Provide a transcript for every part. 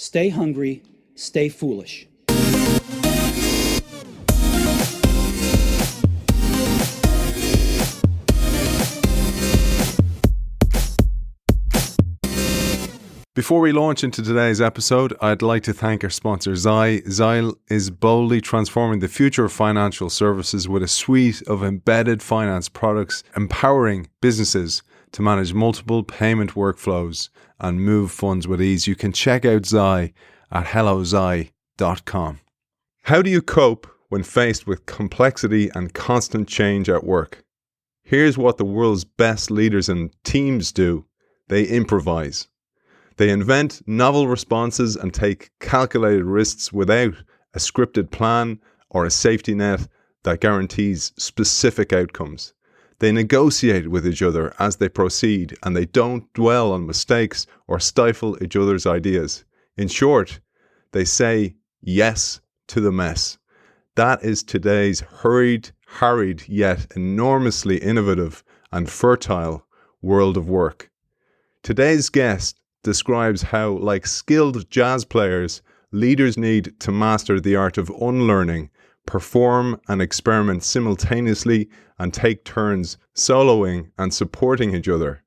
Stay hungry, stay foolish. Before we launch into today's episode, I'd like to thank our sponsor, Xi. Xi is boldly transforming the future of financial services with a suite of embedded finance products, empowering businesses to manage multiple payment workflows and move funds with ease. You can check out Xi at helloxi.com. How do you cope when faced with complexity and constant change at work? Here's what the world's best leaders and teams do. They improvise. They invent novel responses and take calculated risks without a scripted plan or a safety net that guarantees specific outcomes. They negotiate with each other as they proceed, and they don't dwell on mistakes or stifle each other's ideas. In short, they say yes to the mess. That is today's hurried, harried, yet enormously innovative and fertile world of work. Today's guest describes how, like skilled jazz players, leaders need to master the art of unlearning, perform and experiment simultaneously, and take turns soloing and supporting each other.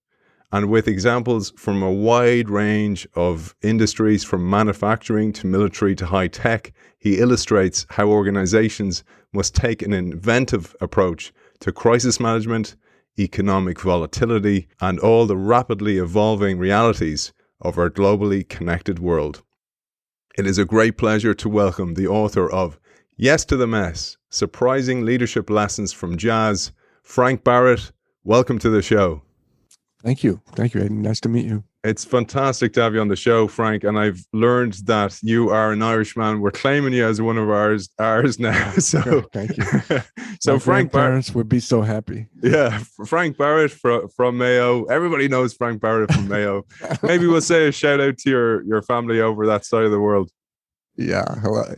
And with examples from a wide range of industries, from manufacturing to military to high tech, he illustrates how organizations must take an inventive approach to crisis management, economic volatility, and all the rapidly evolving realities of our globally connected world. It is a great pleasure to welcome the author of Yes to the Mess, Surprising Leadership Lessons from Jazz, Frank Barrett. Welcome to the show. Thank you. Thank you, Aidan. Nice to meet you. It's fantastic to have you on the show, Frank, and I've learned that you are an Irishman. We're claiming you as one of ours now. So thank you. So my Frank parents would be so happy. Yeah, Frank Barrett from Mayo. Everybody knows Frank Barrett from Mayo. Maybe we'll say a shout out to your family over that side of the world. Yeah,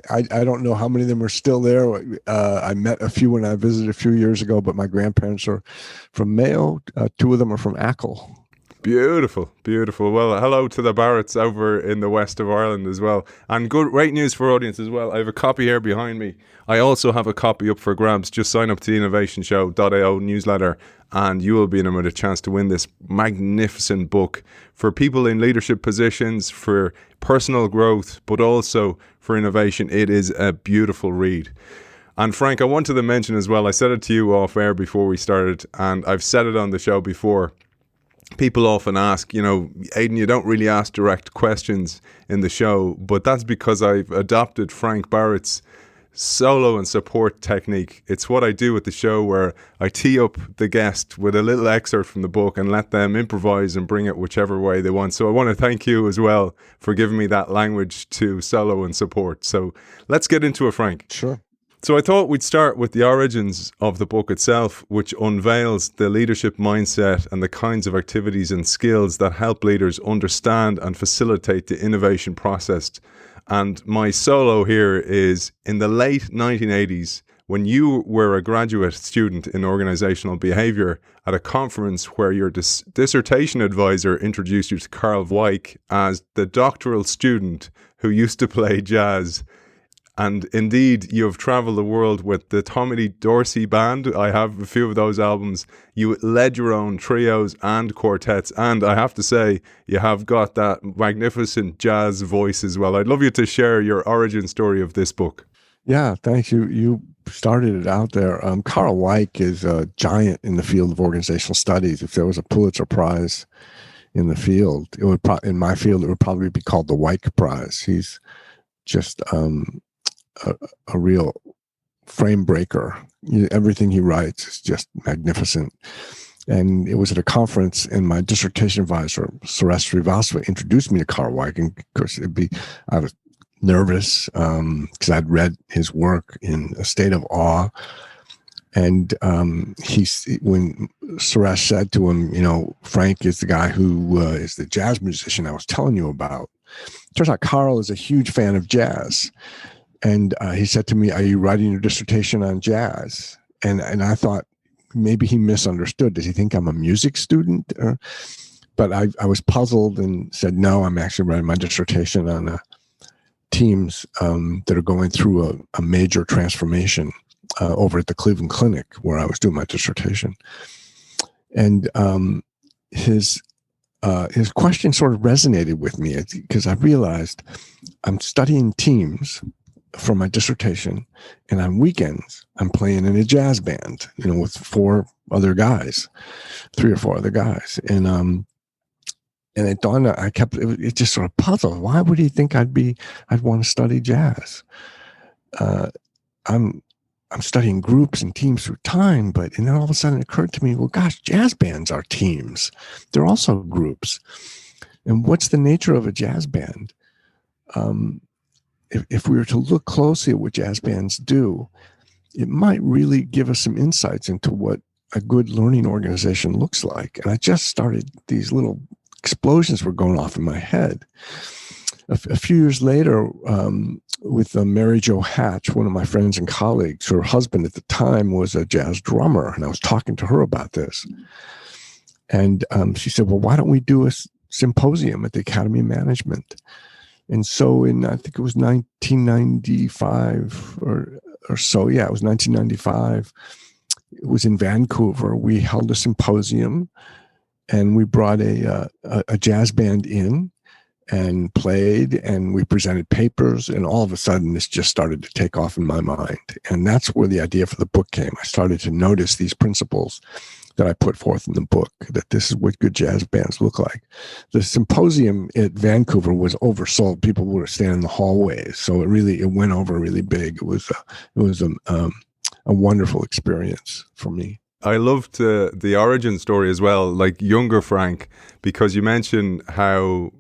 I don't know how many of them are still there. I met a few when I visited a few years ago, but my grandparents are from Mayo. Two of them are from Achill. Beautiful, beautiful. Well, hello to the Barretts over in the west of Ireland as well. And great news for audience as well. I have a copy here behind me. I also have a copy up for grabs. Just sign up to the innovationshow.io newsletter and you will be in with a chance to win this magnificent book for people in leadership positions, for personal growth, but also for innovation. It is a beautiful read. And Frank, I wanted to mention as well, I said it to you off air before we started, and I've said it on the show before. People often ask, Aidan, you don't really ask direct questions in the show, but that's because I've adopted Frank Barrett's solo and support technique. It's what I do with the show, where I tee up the guest with a little excerpt from the book and let them improvise and bring it whichever way they want. So I want to thank you as well for giving me that language to solo and support. So let's get into it, Frank. Sure. So I thought we'd start with the origins of the book itself, which unveils the leadership mindset and the kinds of activities and skills that help leaders understand and facilitate the innovation process. And my solo here is in the late 1980s, when you were a graduate student in organizational behavior at a conference where your dissertation advisor introduced you to Carl Weick as the doctoral student who used to play jazz. And indeed, you have traveled the world with the Tommy Lee Dorsey Band. I have a few of those albums. You led your own trios and quartets. And I have to say, you have got that magnificent jazz voice as well. I'd love you to share your origin story of this book. Yeah, thanks. You started it out there. Carl Weick is a giant in the field of organizational studies. If there was a Pulitzer Prize in the field, in my field, it would probably be called the Weick Prize. He's just a real frame breaker. Everything he writes is just magnificent. And it was at a conference, and my dissertation advisor, Suresh Srivastava, introduced me to Carl Weick. And of course, I was nervous because I'd read his work in a state of awe. And when Suresh said to him, Frank is the guy who is the jazz musician I was telling you about. Turns out Carl is a huge fan of jazz. And he said to me, "Are you writing your dissertation on jazz?" And I thought maybe he misunderstood. Does he think I'm a music student? But I was puzzled and said, "No, I'm actually writing my dissertation on teams that are going through a major transformation over at the Cleveland Clinic where I was doing my dissertation. And his question sort of resonated with me because I realized I'm studying teams for my dissertation, and on weekends I'm playing in a jazz band, with 3 or 4 other guys, and it dawned on it just sort of puzzled. Why would he think I'd want to study jazz? I'm studying groups and teams through time, and then all of a sudden it occurred to me, well, gosh, jazz bands are teams. They're also groups. And what's the nature of a jazz band? If we were to look closely at what jazz bands do, it might really give us some insights into what a good learning organization looks like. And I just started, these little explosions were going off in my head. A few years later, with Mary Jo Hatch, one of my friends and colleagues, her husband at the time was a jazz drummer, and I was talking to her about this. And she said, well, why don't we do a symposium at the Academy of Management? And so I think it was 1995 or so. Yeah, it was 1995. It was in Vancouver. We held a symposium, and we brought a jazz band in and played, and we presented papers, and all of a sudden this just started to take off in my mind. And that's where the idea for the book came. I started to notice these principles that I put forth in the book, that this is what good jazz bands look like. The symposium at Vancouver was oversold. People were standing in the hallways. So it went over really big. It was a wonderful experience for me. I loved the origin story as well, like younger Frank, because you mentioned how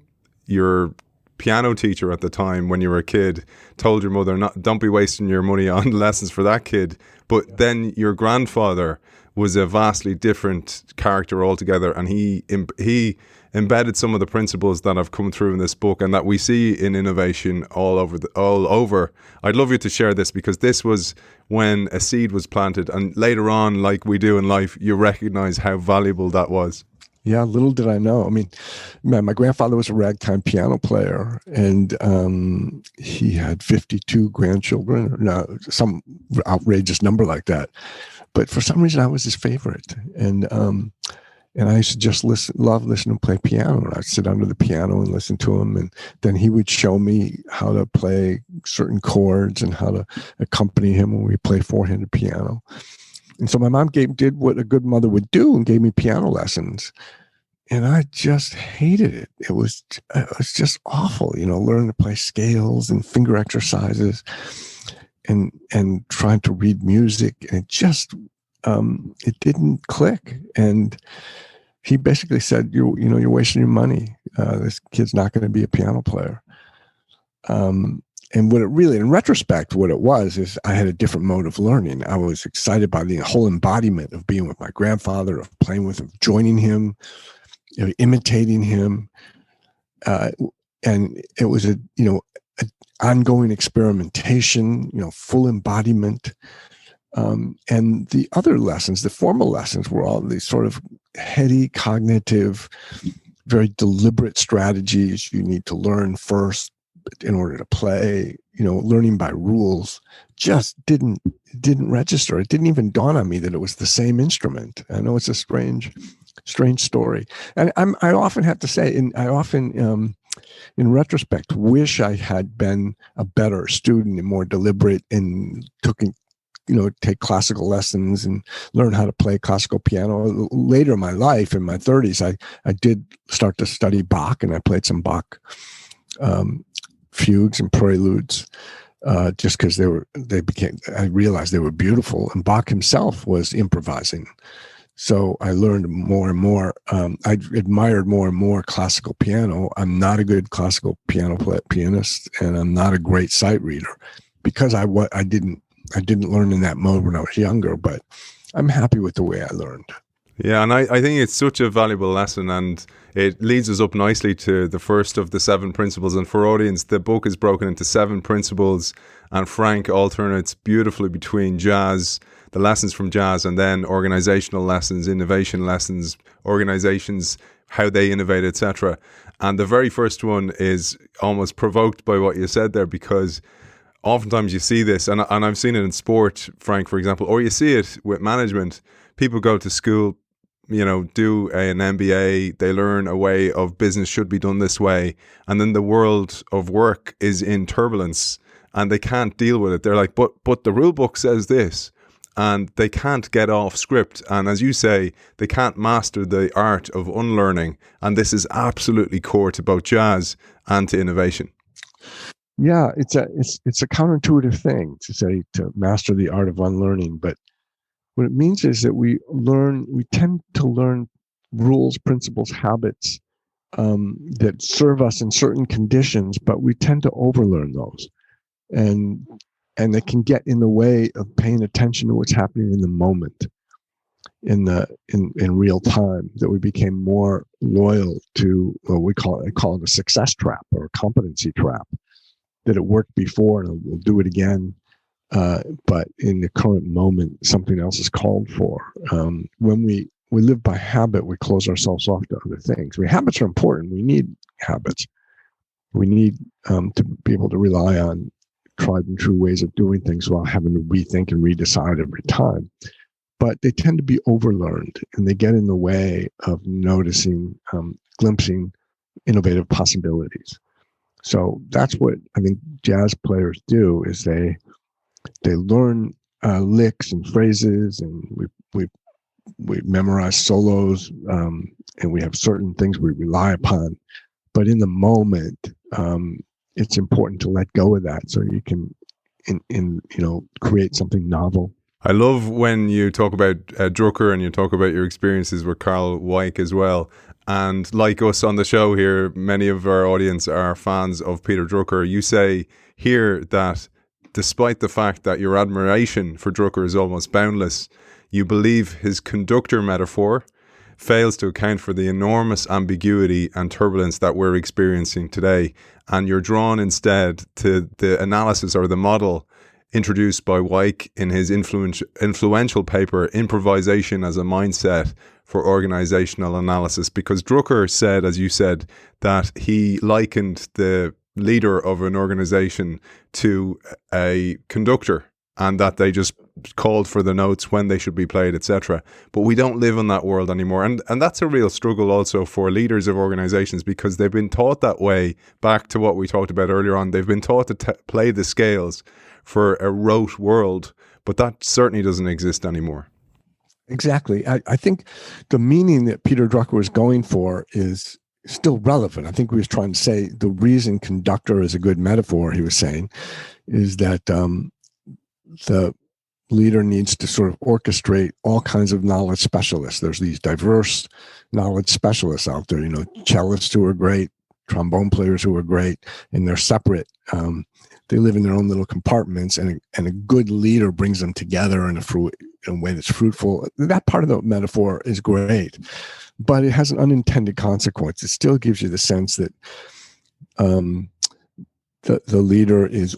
your piano teacher at the time when you were a kid told your mother, don't be wasting your money on lessons for that kid. But then your grandfather was a vastly different character altogether, and he embedded some of the principles that have come through in this book and that we see in innovation all over. I'd love you to share this, because this was when a seed was planted, and later on, like we do in life, you recognize how valuable that was. Yeah, little did I know. I mean, my grandfather was a ragtime piano player, and he had 52 grandchildren, some outrageous number like that. But for some reason, I was his favorite, and I used to just love listening to him play piano. And I'd sit under the piano and listen to him, and then he would show me how to play certain chords and how to accompany him when we play four-handed piano. And so my mom did what a good mother would do and gave me piano lessons. And I just hated it. It was just awful, learning to play scales and finger exercises and trying to read music. And it just, it didn't click. And he basically said, you're wasting your money. This kid's not going to be a piano player. And what it really, in retrospect, what it was is I had a different mode of learning. I was excited by the whole embodiment of being with my grandfather, of playing with him, joining him, imitating him. And it was an ongoing experimentation, full embodiment. And the other lessons, the formal lessons, were all these sort of heady, cognitive, very deliberate strategies you need to learn first in order to play. Learning by rules just didn't register. It didn't even dawn on me that it was the same instrument. I know it's a strange story. And I often have to say, and I often, in retrospect, wish I had been a better student and more deliberate and take classical lessons and learn how to play classical piano. Later in my life, in my 30s, I did start to study Bach, and I played some Bach fugues and preludes, just because I realized they were beautiful, and Bach himself was improvising. So I learned more and more. I admired more and more classical piano. I'm not a good classical pianist, and I'm not a great sight reader because I didn't learn in that mode when I was younger. But I'm happy with the way I learned. Yeah, and I think it's such a valuable lesson, and it leads us up nicely to the first of the 7 principles. And for audience, the book is broken into 7 principles, and Frank alternates beautifully between jazz, the lessons from jazz, and then organizational lessons, innovation lessons, organizations, how they innovate, etc. And the very first one is almost provoked by what you said there, because oftentimes you see this, and I've seen it in sport, Frank, for example, or you see it with management. People go to school, do an MBA, they learn a way of business should be done this way, and then the world of work is in turbulence and they can't deal with it. They're like, but the rule book says this, and they can't get off script. And as you say, they can't master the art of unlearning. And this is absolutely core to both jazz and to innovation. Yeah, it's a counterintuitive thing to say to master the art of unlearning, but what it means is that we tend to learn rules, principles, habits that serve us in certain conditions, but we tend to overlearn those, and they can get in the way of paying attention to what's happening in the moment, in real time. That we became more loyal to what I call it a success trap or a competency trap. That it worked before and we'll do it again. But in the current moment, something else is called for. When we live by habit, we close ourselves off to other things. Habits are important. We need habits. We need to be able to rely on tried and true ways of doing things without having to rethink and redecide every time. But they tend to be overlearned, and they get in the way of noticing, glimpsing innovative possibilities. So that's what I think jazz players do, is they learn licks and phrases, and we memorize solos, and we have certain things we rely upon. But in the moment, it's important to let go of that so you can, create something novel. I love when you talk about Drucker and you talk about your experiences with Carl Weick as well. And like us on the show here, many of our audience are fans of Peter Drucker. You say here that despite the fact that your admiration for Drucker is almost boundless, you believe his conductor metaphor fails to account for the enormous ambiguity and turbulence that we're experiencing today. And you're drawn instead to the analysis or the model introduced by Weick in his influential paper, Improvisation as a Mindset for Organizational Analysis. Because Drucker said, as you said, that he likened the leader of an organization to a conductor, and that they just called for the notes when they should be played, etc. But we don't live in that world anymore. And that's a real struggle also for leaders of organizations, because they've been taught that way. Back to what we talked about earlier on, they've been taught to play the scales for a rote world, but that certainly doesn't exist anymore. Exactly. I think the meaning that Peter Drucker was going for is still relevant. I think he was trying to say the reason conductor is a good metaphor, he was saying, is that the leader needs to sort of orchestrate all kinds of knowledge specialists. There's these diverse knowledge specialists out there, cellists who are great, trombone players who are great, and they're separate. They live in their own little compartments, and a good leader brings them together in a way that's fruitful. That part of the metaphor is great, but it has an unintended consequence. It still gives you the sense that the leader is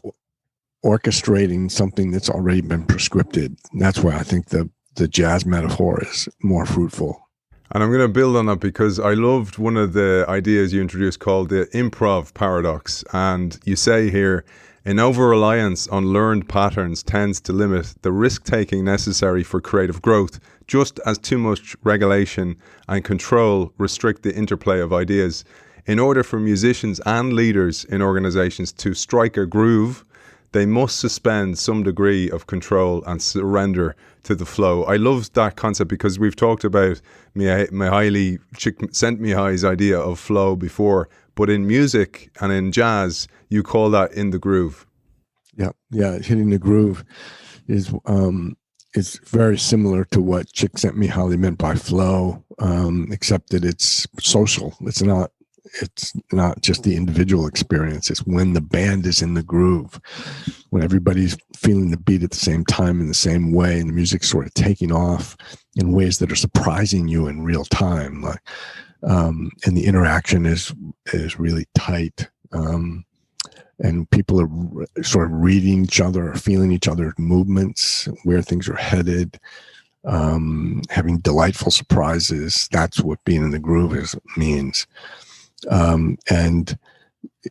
orchestrating something that's already been prescripted. And that's why I think the jazz metaphor is more fruitful. And I'm going to build on that, because I loved one of the ideas you introduced called the improv paradox. And you say here, an over-reliance on learned patterns tends to limit the risk-taking necessary for creative growth, just as too much regulation and control restrict the interplay of ideas. In order for musicians and leaders in organizations to strike a groove, they must suspend some degree of control and surrender to the flow. I love that concept, because we've talked about Mihaly Csikszentmihalyi's idea of flow before, but in music and in jazz, you call that in the groove. Yeah, hitting the groove is very similar to what Csikszentmihalyi meant by flow, except that it's social. It's not just the individual experience. It's when the band is in the groove, when everybody's feeling the beat at the same time in the same way, and the music's sort of taking off in ways that are surprising you in real time. And the interaction is really tight. And people are sort of reading each other, or feeling each other's movements, where things are headed, having delightful surprises. That's what being in the groove means. And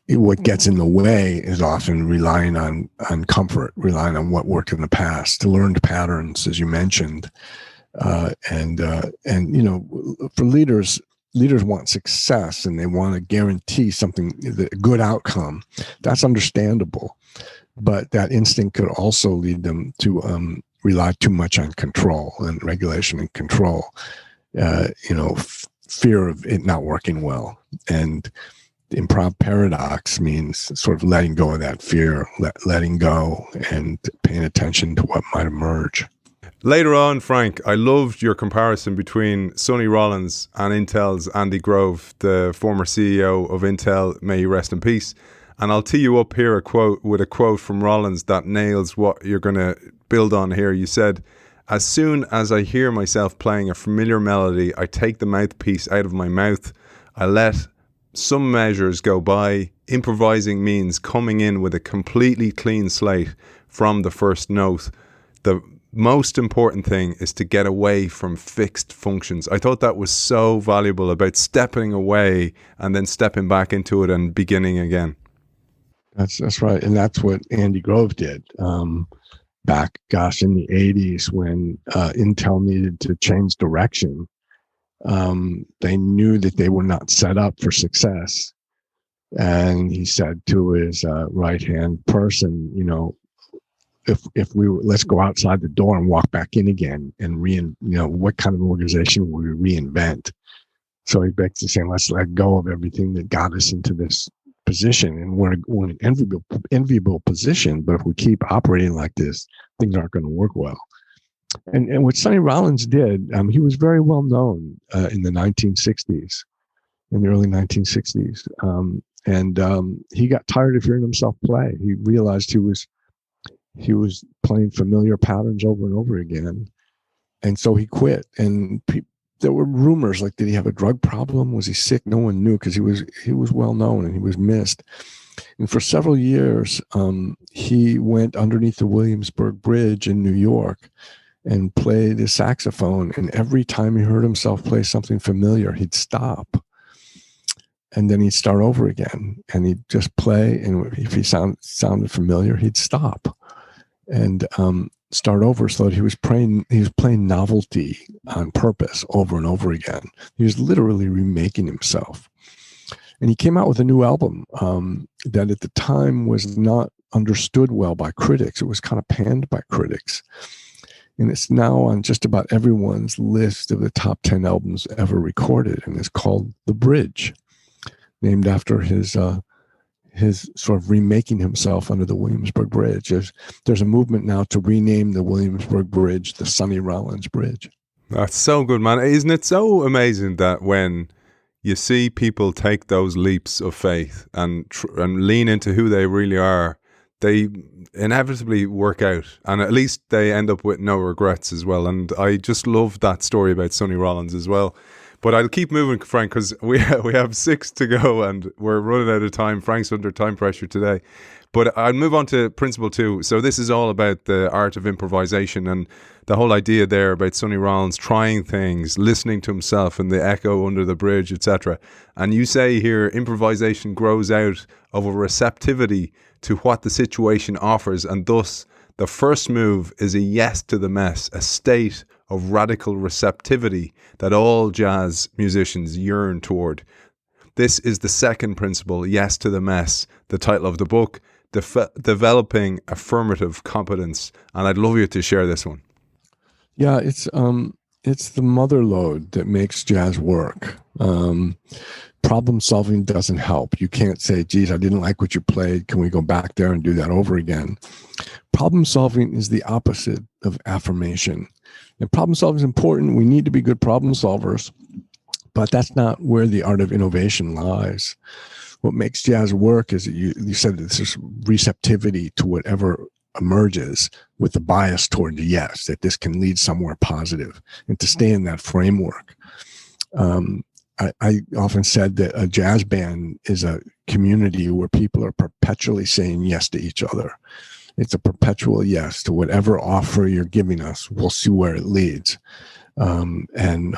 what gets in the way is often relying on comfort, relying on what worked in the past, learned patterns, as you mentioned. And for leaders want success and they want to guarantee something, a good outcome. That's understandable. But that instinct could also lead them to rely too much on control and regulation and control, fear of it not working well. And the improv paradox means sort of letting go of that fear, letting go and paying attention to what might emerge. Later on, Frank, I loved your comparison between Sonny Rollins and Intel's Andy Grove, the former CEO of Intel, may he rest in peace. And I'll tee you up here with a quote from Rollins that nails what you're going to build on here. You said, "As soon as I hear myself playing a familiar melody, I take the mouthpiece out of my mouth. I let some measures go by. Improvising means coming in with a completely clean slate from the first note. The most important thing is to get away from fixed functions." I thought that was so valuable about stepping away and then stepping back into it and beginning again. That's right. And that's what Andy Grove did back, in the 80s when Intel needed to change direction. They knew that they were not set up for success. And he said to his right-hand person, if let's go outside the door and walk back in again and what kind of organization will we reinvent? So he basically saying, let's let go of everything that got us into this position, and we're in an enviable position. But if we keep operating like this, things aren't going to work well. And what Sonny Rollins did, he was very well known in the 1960s, in the early 1960s, and he got tired of hearing himself play. He realized he was playing familiar patterns over and over again, and so he quit. And there were rumors like, did he have a drug problem? Was he sick? No one knew, because he was well known and he was missed. And for several years, he went underneath the Williamsburg Bridge in New York and played his saxophone. And every time he heard himself play something familiar, he'd stop. And then he'd start over again. And he'd just play. And if he sounded familiar, he'd stop and start over, so that he was playing novelty on purpose over and over again. He was literally remaking himself. And he came out with a new album that at the time was not understood well by critics. It was kind of panned by critics. And it's now on just about everyone's list of the top 10 albums ever recorded. And it's called The Bridge, named after his sort of remaking himself under the Williamsburg Bridge. There's a movement now to rename the Williamsburg Bridge the Sonny Rollins Bridge. That's so good, man. Isn't it so amazing that when you see people take those leaps of faith and lean into who they really are, they inevitably work out, and at least they end up with no regrets as well. And I just love that story about Sonny Rollins as well. But I'll keep moving, Frank, because we have 6 to go and we're running out of time. Frank's under time pressure today. But I'll move on to principle 2. So this is all about the art of improvisation, and the whole idea there about Sonny Rollins trying things, listening to himself and the echo under the bridge, etc. And you say here, improvisation grows out of a receptivity to what the situation offers, and thus the first move is a yes to the mess, a state of radical receptivity that all jazz musicians yearn toward. This is the second principle, yes to the mess, the title of the book, Developing Affirmative Competence. And I'd love you to share this one. Yeah, it's the mother lode that makes jazz work. Problem solving doesn't help. You can't say, geez, I didn't like what you played. Can we go back there and do that over again? Problem solving is the opposite of affirmation. And problem solving is important. We need to be good problem solvers, but that's not where the art of innovation lies. What makes jazz work is that you said that this receptivity to whatever emerges with a bias toward the yes, that this can lead somewhere positive, and to stay in that framework. I often said that a jazz band is a community where people are perpetually saying yes to each other. It's a perpetual yes to whatever offer you're giving us. We'll see where it leads. and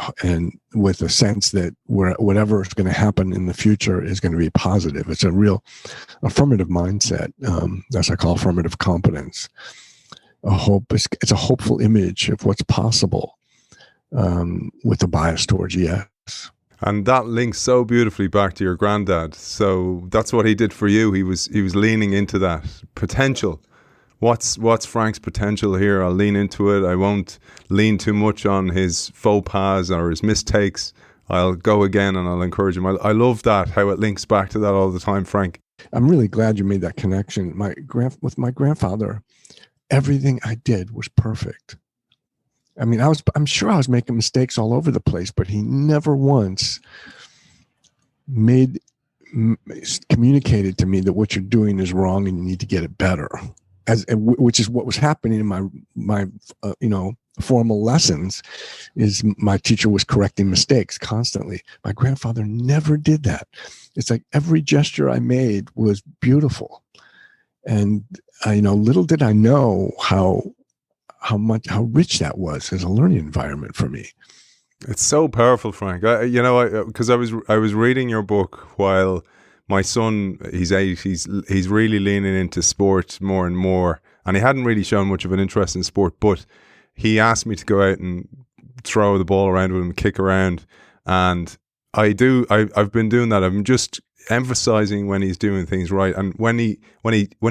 with a sense that whatever is going to happen in the future is going to be positive. It's a real affirmative mindset, as I call affirmative competence. It's a hopeful image of what's possible, with a bias towards yes. And that links so beautifully back to your granddad. So that's what he did for you. He was leaning into that potential. What's Frank's potential here? I'll lean into it. I won't lean too much on his faux pas or his mistakes. I'll go again and I'll encourage him. I love that, how it links back to that all the time, Frank. I'm really glad you made that connection. With my grandfather, everything I did was perfect. I mean, I'm sure I was making mistakes all over the place, but he never once communicated to me that what you're doing is wrong and you need to get it better. Which is what was happening in my formal lessons. Is my teacher was correcting mistakes constantly. My grandfather never did that. It's like every gesture I made was beautiful, and little did I know how rich that was as a learning environment for me. It's so powerful, Frank. Because I was reading your book while my son, he's 8, he's really leaning into sport more and more, and he hadn't really shown much of an interest in sport, but he asked me to go out and throw the ball around with him, kick around, and I've been doing that. I'm just emphasizing when he's doing things right, and when he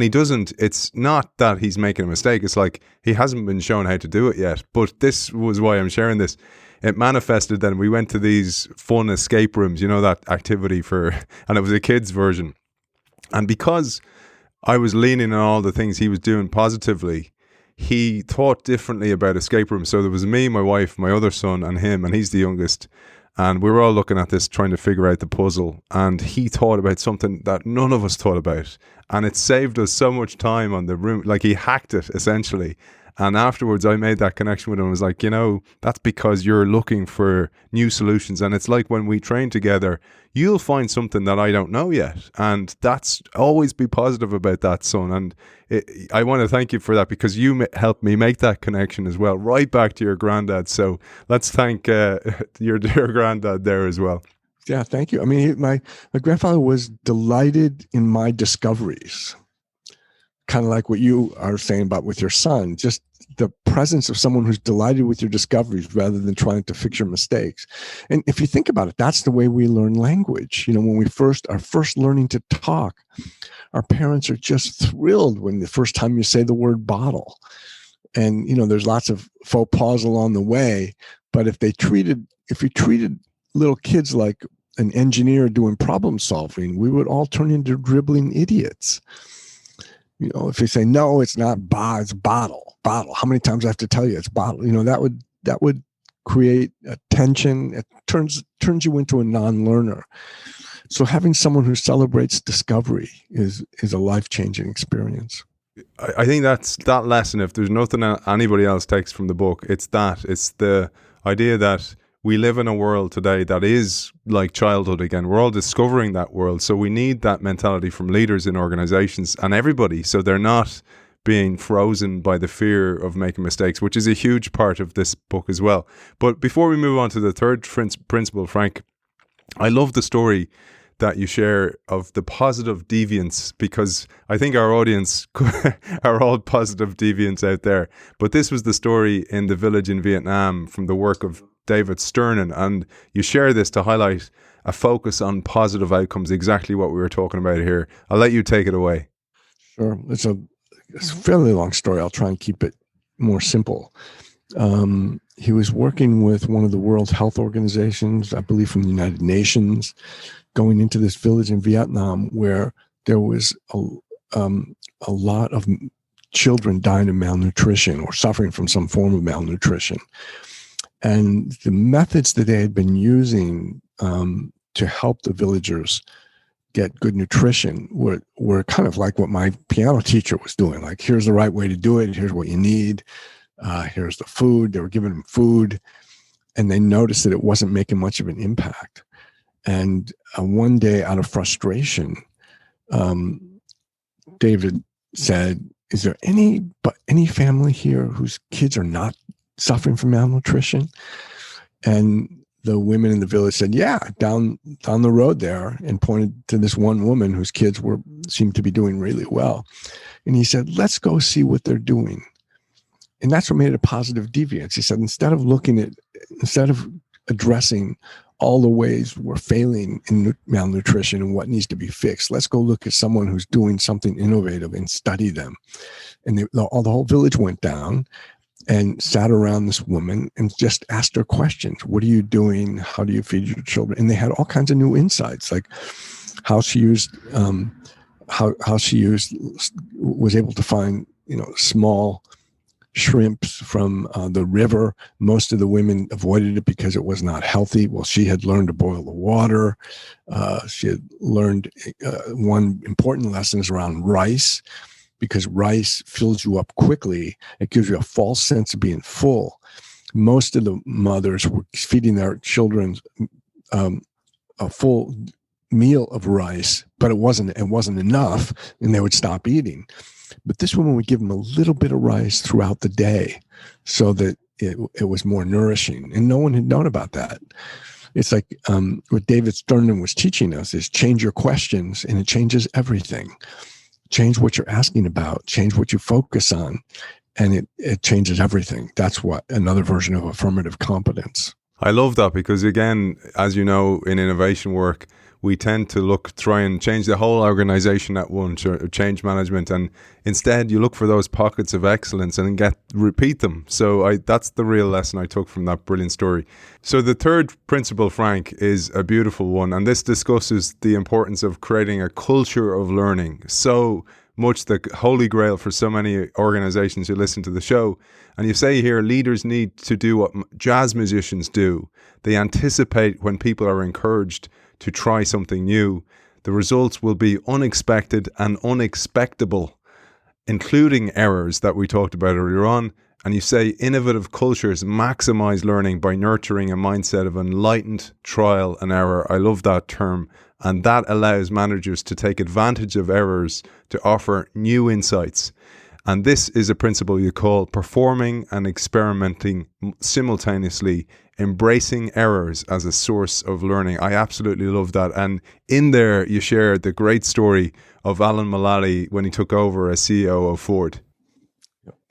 doesn't, it's not that he's making a mistake. It's like he hasn't been shown how to do it yet. But this was why I'm sharing this. It manifested then. We went to these fun escape rooms, that activity and it was a kid's version. And because I was leaning on all the things he was doing positively, he thought differently about escape rooms. So there was me, my wife, my other son, and him, and he's the youngest. And we were all looking at this, trying to figure out the puzzle. And he thought about something that none of us thought about. And it saved us so much time on the room. Like, he hacked it, essentially. And afterwards, I made that connection with him. I was like, that's because you're looking for new solutions. And it's like when we train together, you'll find something that I don't know yet. And that's always be positive about that, son. And I want to thank you for that, because you helped me make that connection as well, right back to your granddad. So let's thank your dear granddad there as well. Yeah, thank you. I mean, my grandfather was delighted in my discoveries. Kind of like what you are saying about with your son, just the presence of someone who's delighted with your discoveries rather than trying to fix your mistakes. And if you think about it, that's the way we learn language. When we are first learning to talk, our parents are just thrilled when the first time you say the word bottle. And, there's lots of faux pas along the way, but if you treated little kids like an engineer doing problem solving, we would all turn into dribbling idiots. If you say, no, it's not it's bottle. How many times I have to tell you it's bottle? That would create a tension. It turns you into a non-learner. So having someone who celebrates discovery is a life-changing experience. I think that's that lesson. If there's nothing anybody else takes from the book, it's that. It's the idea that we live in a world today that is like childhood again. We're all discovering that world. So we need that mentality from leaders in organizations and everybody, so they're not being frozen by the fear of making mistakes, which is a huge part of this book as well. But before we move on to the third principle, Frank, I love the story that you share of the positive deviance, because I think our audience are all positive deviants out there. But this was the story in the village in Vietnam from the work of David Sternin, and you share this to highlight a focus on positive outcomes, exactly what we were talking about here. I'll let you take it away. Sure. It's a fairly long story. I'll try and keep it more simple. He was working with one of the World Health Organizations, I believe from the United Nations, going into this village in Vietnam where there was a lot of children dying of malnutrition or suffering from some form of malnutrition. And the methods that they had been using to help the villagers get good nutrition were kind of like what my piano teacher was doing. Like, here's the right way to do it. Here's what you need. Here's the food. They were giving them food. And they noticed that it wasn't making much of an impact. And one day, out of frustration, David said, is there any family here whose kids are not suffering from malnutrition? And the women in the village said, yeah, down the road there, and pointed to this one woman whose kids seemed to be doing really well. And he said, let's go see what they're doing. And that's what made it a positive deviance. He said, instead of addressing all the ways we're failing in malnutrition and what needs to be fixed, let's go look at someone who's doing something innovative and study them. And the whole village went down and sat around this woman and just asked her questions. What are you doing? How do you feed your children? And they had all kinds of new insights, like how she used, was able to find, small shrimps from the river. Most of the women avoided it because it was not healthy. Well, she had learned to boil the water. She had learned one important lesson is around rice, because rice fills you up quickly. It gives you a false sense of being full. Most of the mothers were feeding their children a full meal of rice, but it wasn't enough, and they would stop eating. But this woman would give them a little bit of rice throughout the day so that it was more nourishing. And no one had known about that. It's like what David Sternman was teaching us is change your questions, and it changes everything. Change what you're asking about, change what you focus on, and it changes everything. That's what another version of affirmative competence. I love that, because again, as you know, in innovation work, we tend to try and change the whole organization at once, or change management, and instead you look for those pockets of excellence and repeat them. So that's the real lesson I took from that brilliant story. So the third principle, Frank, is a beautiful one, and this discusses the importance of creating a culture of learning. So much the holy grail for so many organizations who listen to the show. And you say here, leaders need to do what jazz musicians do. They anticipate when people are encouraged to try something new. The results will be unexpected and unexpectable, including errors that we talked about earlier on. And you say innovative cultures maximize learning by nurturing a mindset of enlightened trial and error. I love that term. And that allows managers to take advantage of errors to offer new insights. And this is a principle you call performing and experimenting simultaneously, embracing errors as a source of learning. I absolutely love that. And in there, you shared the great story of Alan Mulally when he took over as CEO of Ford.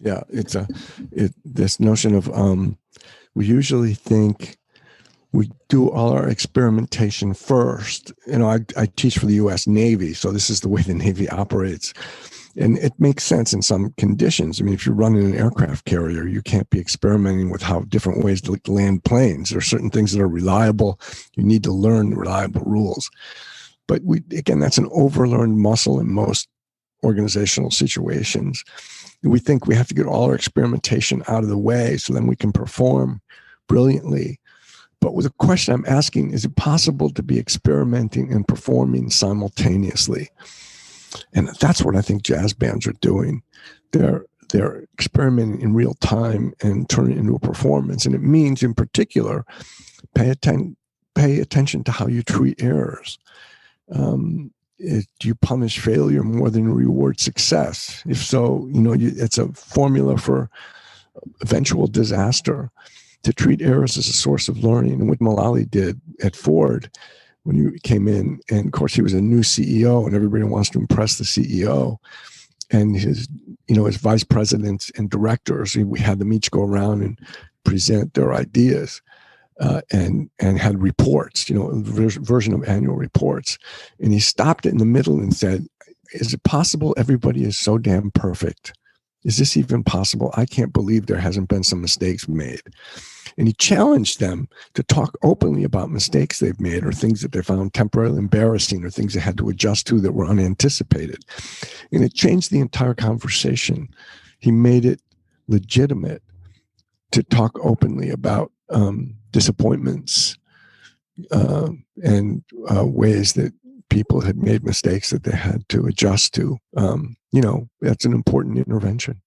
Yeah, this notion of we usually think we do all our experimentation first. I teach for the U.S. Navy, so this is the way the Navy operates. And it makes sense in some conditions. I mean, if you're running an aircraft carrier, you can't be experimenting with how different ways to land planes. There are certain things that are reliable. You need to learn reliable rules. But again, that's an overlearned muscle in most organizational situations. We think we have to get all our experimentation out of the way so then we can perform brilliantly. But with the question I'm asking, is it possible to be experimenting and performing simultaneously? And that's what I think jazz bands are doing. They're experimenting in real time and turning it into a performance. And it means, in particular, pay attention to how you treat errors. Do you punish failure more than you reward success? If so, it's a formula for eventual disaster. To treat errors as a source of learning. And what Mulally did at Ford when he came in, and of course he was a new CEO, and everybody wants to impress the CEO. And his vice presidents and directors, we had them each go around and present their ideas, and had reports, version of annual reports. And he stopped it in the middle and said, "Is it possible everybody is so damn perfect? Is this even possible? I can't believe there hasn't been some mistakes made." And he challenged them to talk openly about mistakes they've made, or things that they found temporarily embarrassing, or things they had to adjust to that were unanticipated. And it changed the entire conversation. He made it legitimate to talk openly about disappointments and ways that people had made mistakes that they had to adjust to. That's an important intervention.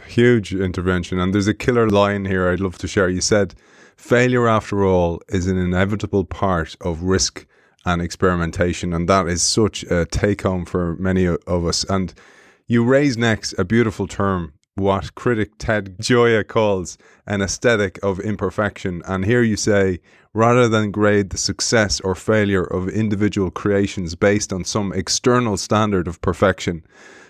Huge intervention. And there's a killer line here I'd love to share. You said, failure, after all, is an inevitable part of risk and experimentation. And that is such a take home for many of us. And you raise next a beautiful term, what critic Ted Gioia calls an aesthetic of imperfection. And here you say, rather than grade the success or failure of individual creations based on some external standard of perfection,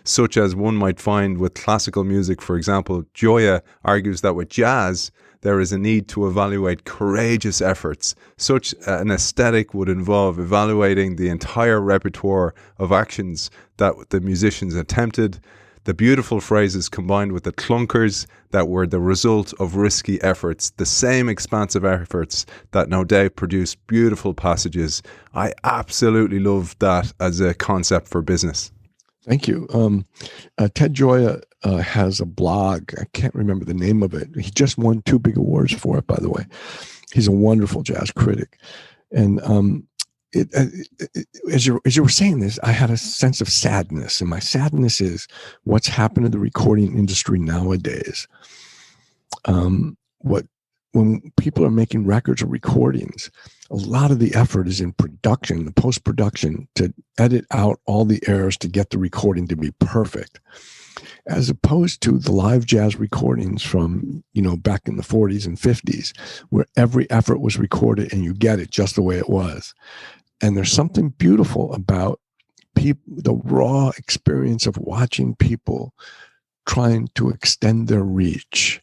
such as one might find with classical music, for example, Gioia argues that with jazz, there is a need to evaluate courageous efforts. Such an aesthetic would involve evaluating the entire repertoire of actions that the musicians attempted, the beautiful phrases combined with the clunkers that were the result of risky efforts, the same expansive efforts that no doubt produce beautiful passages. I absolutely love that as a concept for business. Thank you. Ted Gioia has a blog. I can't remember the name of it. He just won 2 big awards for it, by the way. He's a wonderful jazz critic. And as you were saying this, I had a sense of sadness. And my sadness is what's happened to the recording industry nowadays. When people are making records or recordings, a lot of the effort is in production, the post-production, to edit out all the errors to get the recording to be perfect, as opposed to the live jazz recordings from, back in the 40s and 50s, where every effort was recorded and you get it just the way it was. And there's something beautiful about the raw experience of watching people trying to extend their reach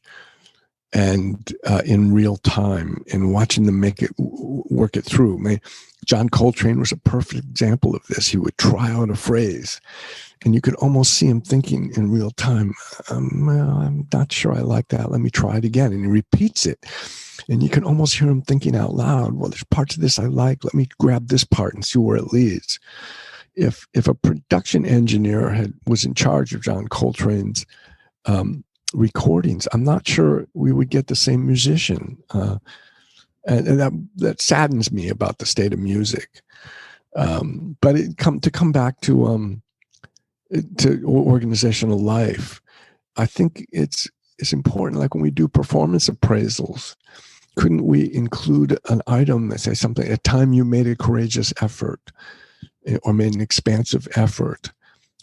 and in real time, and watching them work it through. John Coltrane was a perfect example of this. He would try out a phrase, and you could almost see him thinking in real time, I'm not sure I like that. Let me try it again. And he repeats it. And you can almost hear him thinking out loud, well, there's parts of this I like. Let me grab this part and see where it leads. If a production engineer was in charge of John Coltrane's recordings, I'm not sure we would get the same musician. And that saddens me about the state of music. But to come back to organizational life, I think it's important. Like when we do performance appraisals, couldn't we include an item that says something, a time you made a courageous effort or made an expansive effort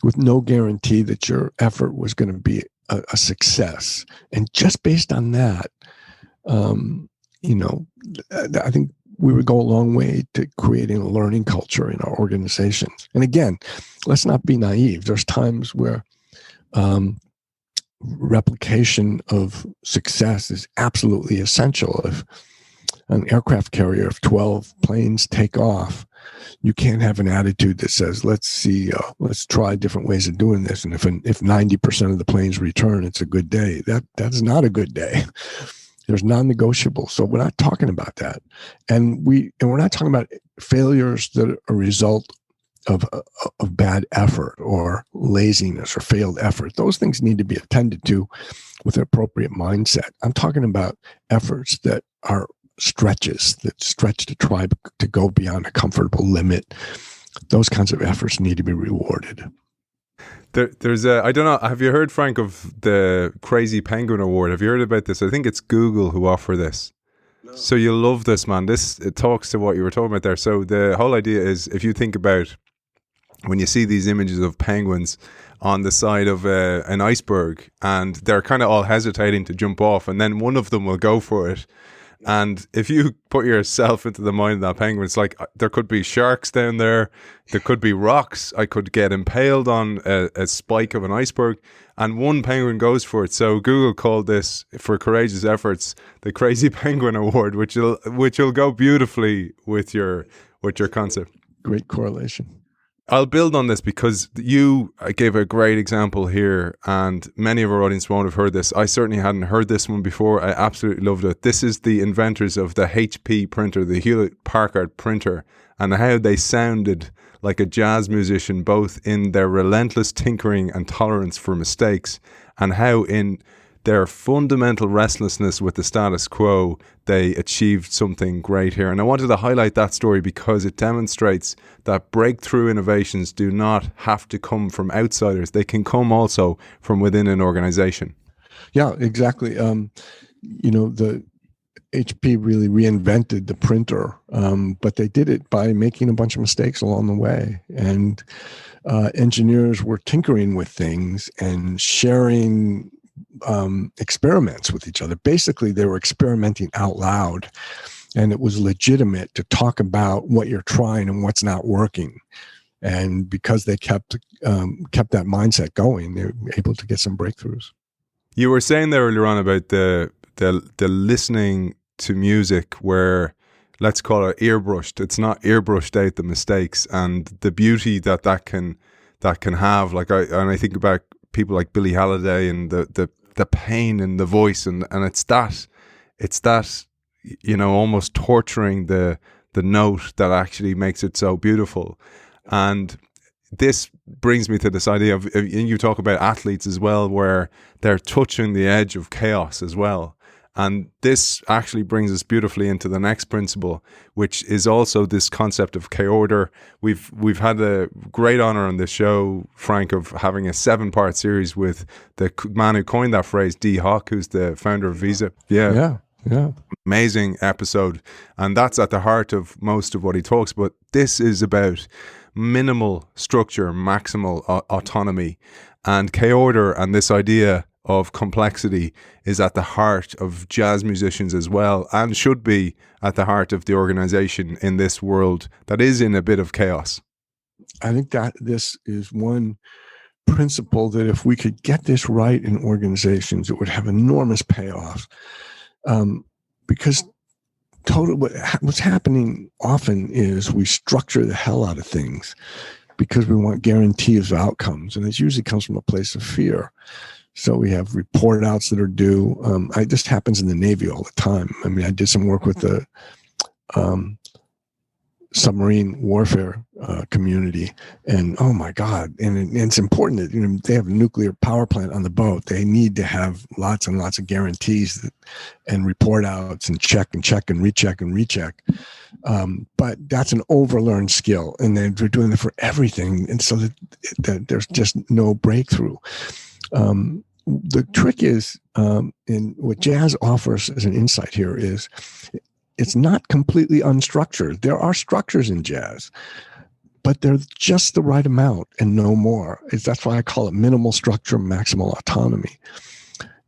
with no guarantee that your effort was going to be a success? And just based on that, I think we would go a long way to creating a learning culture in our organizations. And again, let's not be naive. There's times where replication of success is absolutely essential. If an aircraft carrier, if 12 planes take off, you can't have an attitude that says, let's try different ways of doing this. And if 90% of the planes return, it's a good day. That's not a good day. There's non-negotiable. So we're not talking about that. And we're not talking about failures that are a result of bad effort or laziness or failed effort. Those things need to be attended to with an appropriate mindset. I'm talking about efforts that are stretches, that stretch to try to go beyond a comfortable limit. Those kinds of efforts need to be rewarded. There's I don't know, have you heard, Frank, of the Crazy Penguin Award? Have you heard about this? I think it's Google who offer this. No. So you'll love this, man. It talks to what you were talking about there. So the whole idea is, if you think about when you see these images of penguins on the side of an iceberg, and they're kind of all hesitating to jump off, and then one of them will go for it. And if you put yourself into the mind of that penguin, it's like there could be sharks down there, there could be rocks, I could get impaled on a spike of an iceberg, and one penguin goes for it. So Google called this, for courageous efforts, the Crazy Penguin Award, which will go beautifully with your concept. Great correlation. I'll build on this because you gave a great example here, and many of our audience won't have heard this. I certainly hadn't heard this one before. I absolutely loved it. This is the inventors of the HP printer, the Hewlett-Packard printer, and how they sounded like a jazz musician, both in their relentless tinkering and tolerance for mistakes, and how in their fundamental restlessness with the status quo, they achieved something great here. And I wanted to highlight that story because it demonstrates that breakthrough innovations do not have to come from outsiders. They can come also from within an organization. Yeah, exactly. The HP really reinvented the printer, but they did it by making a bunch of mistakes along the way. And engineers were tinkering with things and sharing experiments with each other. Basically, they were experimenting out loud, and it was legitimate to talk about what you're trying and what's not working. And because they kept that mindset going, they were able to get some breakthroughs. You were saying there earlier on about the listening to music where, let's call it earbrushed. It's not earbrushed out the mistakes and the beauty that can have. Like I think about people like Billie Holiday and the pain in the voice and it's that almost torturing the note that actually makes it so beautiful. And this brings me to this idea of, and you talk about athletes as well, where they're touching the edge of chaos as well. And this actually brings us beautifully into the next principle, which is also this concept of K-order. We've had a great honor on this show, Frank, of having a 7-part series with the man who coined that phrase, Dee Hock, who's the founder of Visa. Yeah. Amazing episode. And that's at the heart of most of what he talks about. This is about minimal structure, maximal autonomy. And K-order and this idea of complexity is at the heart of jazz musicians as well, and should be at the heart of the organization in this world that is in a bit of chaos. I think that this is one principle that if we could get this right in organizations, it would have enormous payoffs. Because what's happening often is we structure the hell out of things because we want guarantees of outcomes, and it usually comes from a place of fear. So we have report outs that are due. This happens in the Navy all the time. I mean, I did some work with the submarine warfare community, and oh my God! And it's important that they have a nuclear power plant on the boat. They need to have lots and lots of guarantees and report outs and check and recheck. But that's an overlearned skill, and they're doing it for everything, and so that there's just no breakthrough. The trick is, in what jazz offers as an insight here is, it's not completely unstructured. There are structures in jazz, but they're just the right amount and no more. That's why I call it minimal structure, maximal autonomy.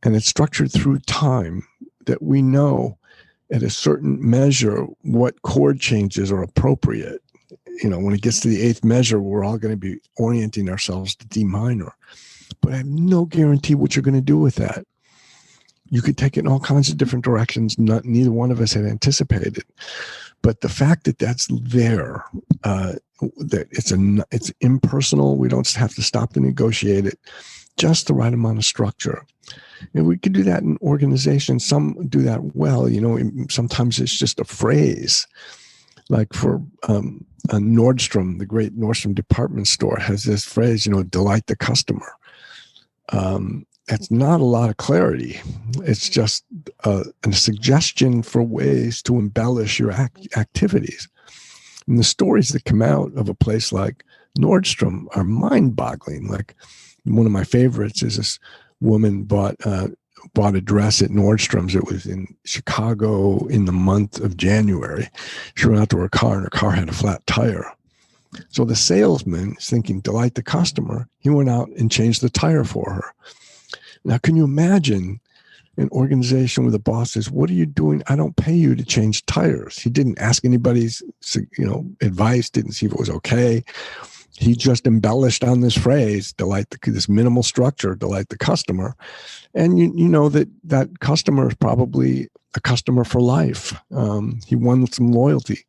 And it's structured through time, that we know at a certain measure what chord changes are appropriate. When it gets to the 8th measure, we're all going to be orienting ourselves to D minor. But I have no guarantee what you're going to do with that. You could take it in all kinds of different directions. Neither one of us had anticipated. But the fact that that's there, that it's impersonal, we don't have to stop to negotiate it, just the right amount of structure. And we could do that in organizations. Some do that well. Sometimes it's just a phrase. Like for Nordstrom, the great Nordstrom department store has this phrase, delight the customer. It's not a lot of clarity. It's just a suggestion for ways to embellish your activities. And the stories that come out of a place like Nordstrom are mind-boggling. Like, one of my favorites is this woman bought a dress at Nordstrom's. It was in Chicago in the month of January. She went out to her car, and her car had a flat tire. So the salesman is thinking, delight the customer. He went out and changed the tire for her. Now, can you imagine an organization where the boss says, what are you doing? I don't pay you to change tires. He didn't ask anybody's, advice, didn't see if it was okay. He just embellished on this phrase, this minimal structure, delight the customer. And you know that customer is probably a customer for life. He won some loyalty.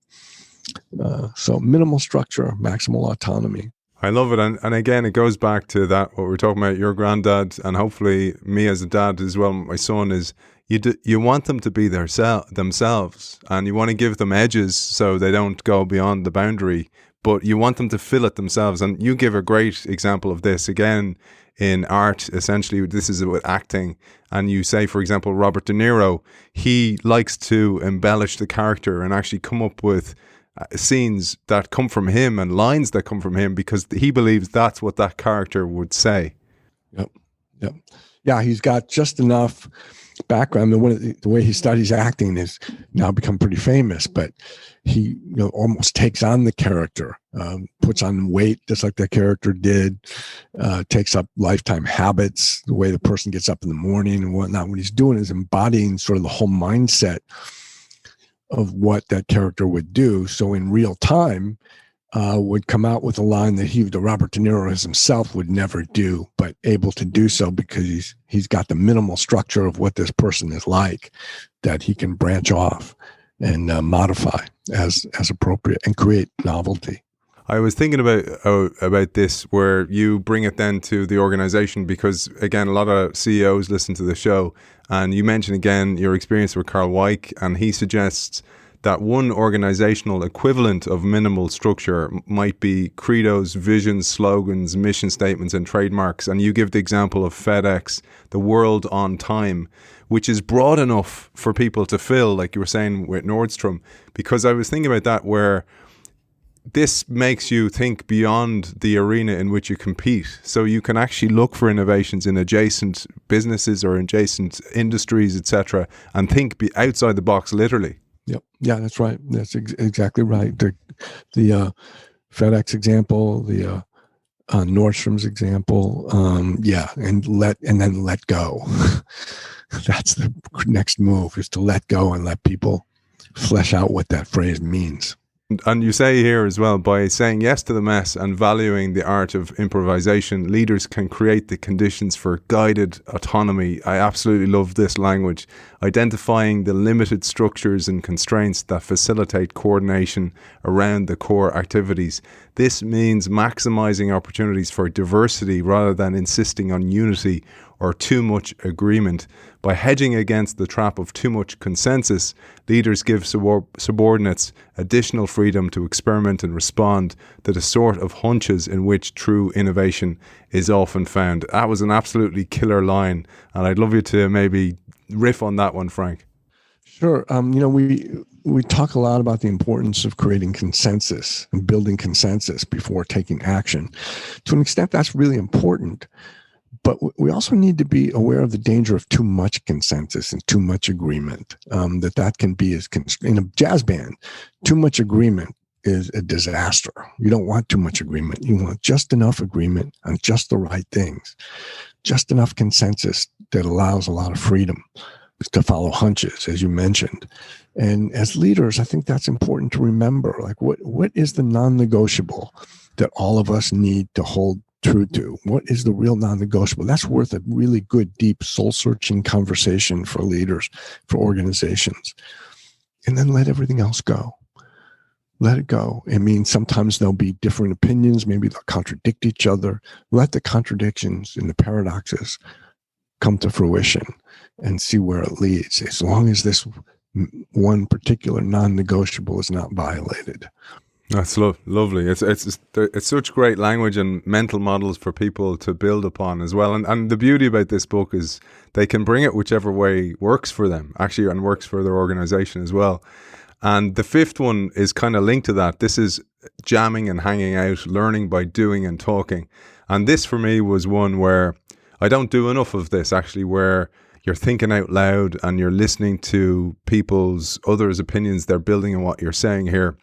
So minimal structure, maximal autonomy. I love it. And again, it goes back to that, what we're talking about, your granddad, and hopefully me as a dad as well, my son, is you want them to be themselves, and you want to give them edges so they don't go beyond the boundary, but you want them to fill it themselves. And you give a great example of this, again, in art. Essentially, this is with acting. And you say, for example, Robert De Niro, he likes to embellish the character and actually come up with scenes that come from him and lines that come from him because he believes that's what that character would say. Yep. Yeah, he's got just enough background. The way he studies acting is now become pretty famous, but he almost takes on the character, puts on weight just like the character did, takes up lifetime habits, the way the person gets up in the morning and whatnot. What he's doing is embodying sort of the whole mindset of what that character would do. So in real time, would come out with a line that the Robert De Niro himself would never do, but able to do so because he's got the minimal structure of what this person is like, that he can branch off and modify as appropriate and create novelty. I was thinking about this, where you bring it then to the organization, because again, a lot of CEOs listen to the show, and you mentioned again your experience with Carl Weick, and he suggests that one organizational equivalent of minimal structure might be credos, visions, slogans, mission statements, and trademarks. And you give the example of FedEx, the world on time, which is broad enough for people to fill, like you were saying with Nordstrom. Because I was thinking about that, where this makes you think beyond the arena in which you compete. So you can actually look for innovations in adjacent businesses or adjacent industries, etc., and think outside the box, literally. Yep. Yeah, that's right. That's exactly right. The FedEx example, the Nordstrom's example, and then let go. That's the next move, is to let go and let people flesh out what that phrase means. And you say here as well, by saying yes to the mess and valuing the art of improvisation, leaders can create the conditions for guided autonomy. I absolutely love this language. Identifying the limited structures and constraints that facilitate coordination around the core activities. This means maximizing opportunities for diversity rather than insisting on unity or too much agreement. By hedging against the trap of too much consensus, leaders give subordinates additional freedom to experiment and respond to the sort of hunches in which true innovation is often found. That was an absolutely killer line, and I'd love you to maybe riff on that one, Frank. Sure. We talk a lot about the importance of creating consensus and building consensus before taking action. To an extent, that's really important. But we also need to be aware of the danger of too much consensus and too much agreement. That can be in a jazz band. Too much agreement is a disaster. You don't want too much agreement. You want just enough agreement on just the right things, just enough consensus that allows a lot of freedom to follow hunches, as you mentioned. And as leaders, I think that's important to remember. Like, what is the non-negotiable that all of us need to hold true to? What is the real non-negotiable? That's worth a really good, deep, soul-searching conversation for leaders, for organizations. And then let everything else go. Let it go. It means sometimes there'll be different opinions. Maybe they'll contradict each other. Let the contradictions and the paradoxes come to fruition and see where it leads, as long as this one particular non-negotiable is not violated. That's lovely. It's such great language and mental models for people to build upon as well. And the beauty about this book is they can bring it whichever way works for them, actually, and works for their organization as well. And the fifth one is kind of linked to that. This is jamming and hanging out, learning by doing and talking. And this for me was one where I don't do enough of this, actually, where you're thinking out loud and you're listening to others' opinions they're building on what you're saying here.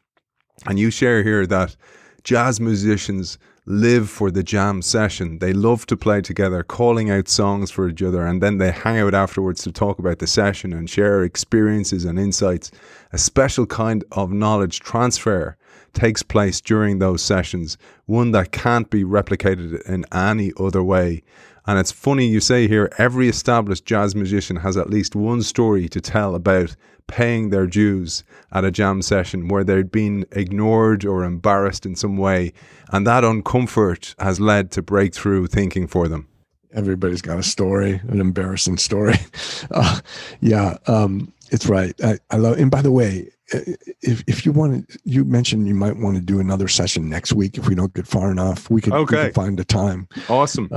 And you share here that jazz musicians live for the jam session. They love to play together, calling out songs for each other, and then they hang out afterwards to talk about the session and share experiences and insights. A special kind of knowledge transfer takes place during those sessions, one that can't be replicated in any other way. And it's funny you say here, every established jazz musician has at least one story to tell about paying their dues at a jam session where they'd been ignored or embarrassed in some way. And that uncomfort has led to breakthrough thinking for them. Everybody's got a story, an embarrassing story. It's right. I love, and by the way, if you want to, you mentioned you might want to do another session next week. If we don't get far enough, we can find a time. Awesome.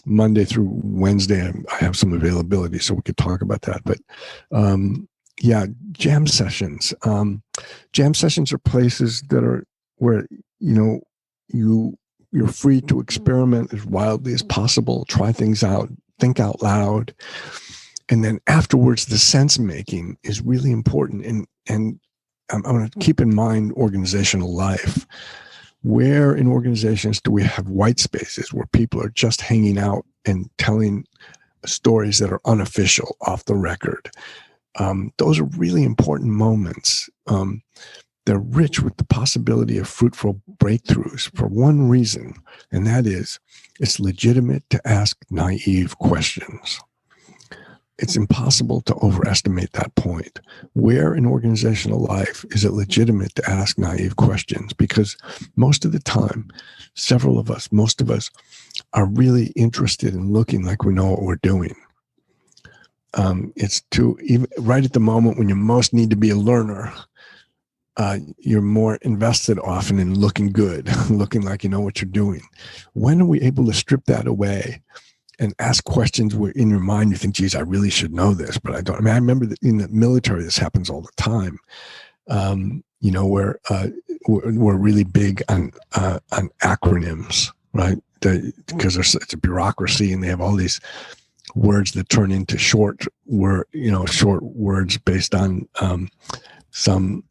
Monday through Wednesday, I have some availability, so we could talk about that. But jam sessions. Jam sessions are places that are where you're free to experiment as wildly as possible, try things out, think out loud. And then afterwards, the sense making is really important. And I'm going to keep in mind organizational life. Where in organizations do we have white spaces where people are just hanging out and telling stories that are unofficial, off the record? Those are really important moments. They're rich with the possibility of fruitful breakthroughs for one reason, and that is it's legitimate to ask naive questions. It's impossible to overestimate that point. Where in organizational life is it legitimate to ask naive questions? Because most of the time, most of us are really interested in looking like we know what we're doing. It's too, even right at the moment when you most need to be a learner, you're more invested often in looking good, looking like you know what you're doing. When are we able to strip that away and ask questions where in your mind you think, geez, I really should know this, but I don't. I mean, I remember that in the military, this happens all the time. Where we're really big on acronyms, right? Because it's a bureaucracy and they have all these words that turn into short words based on some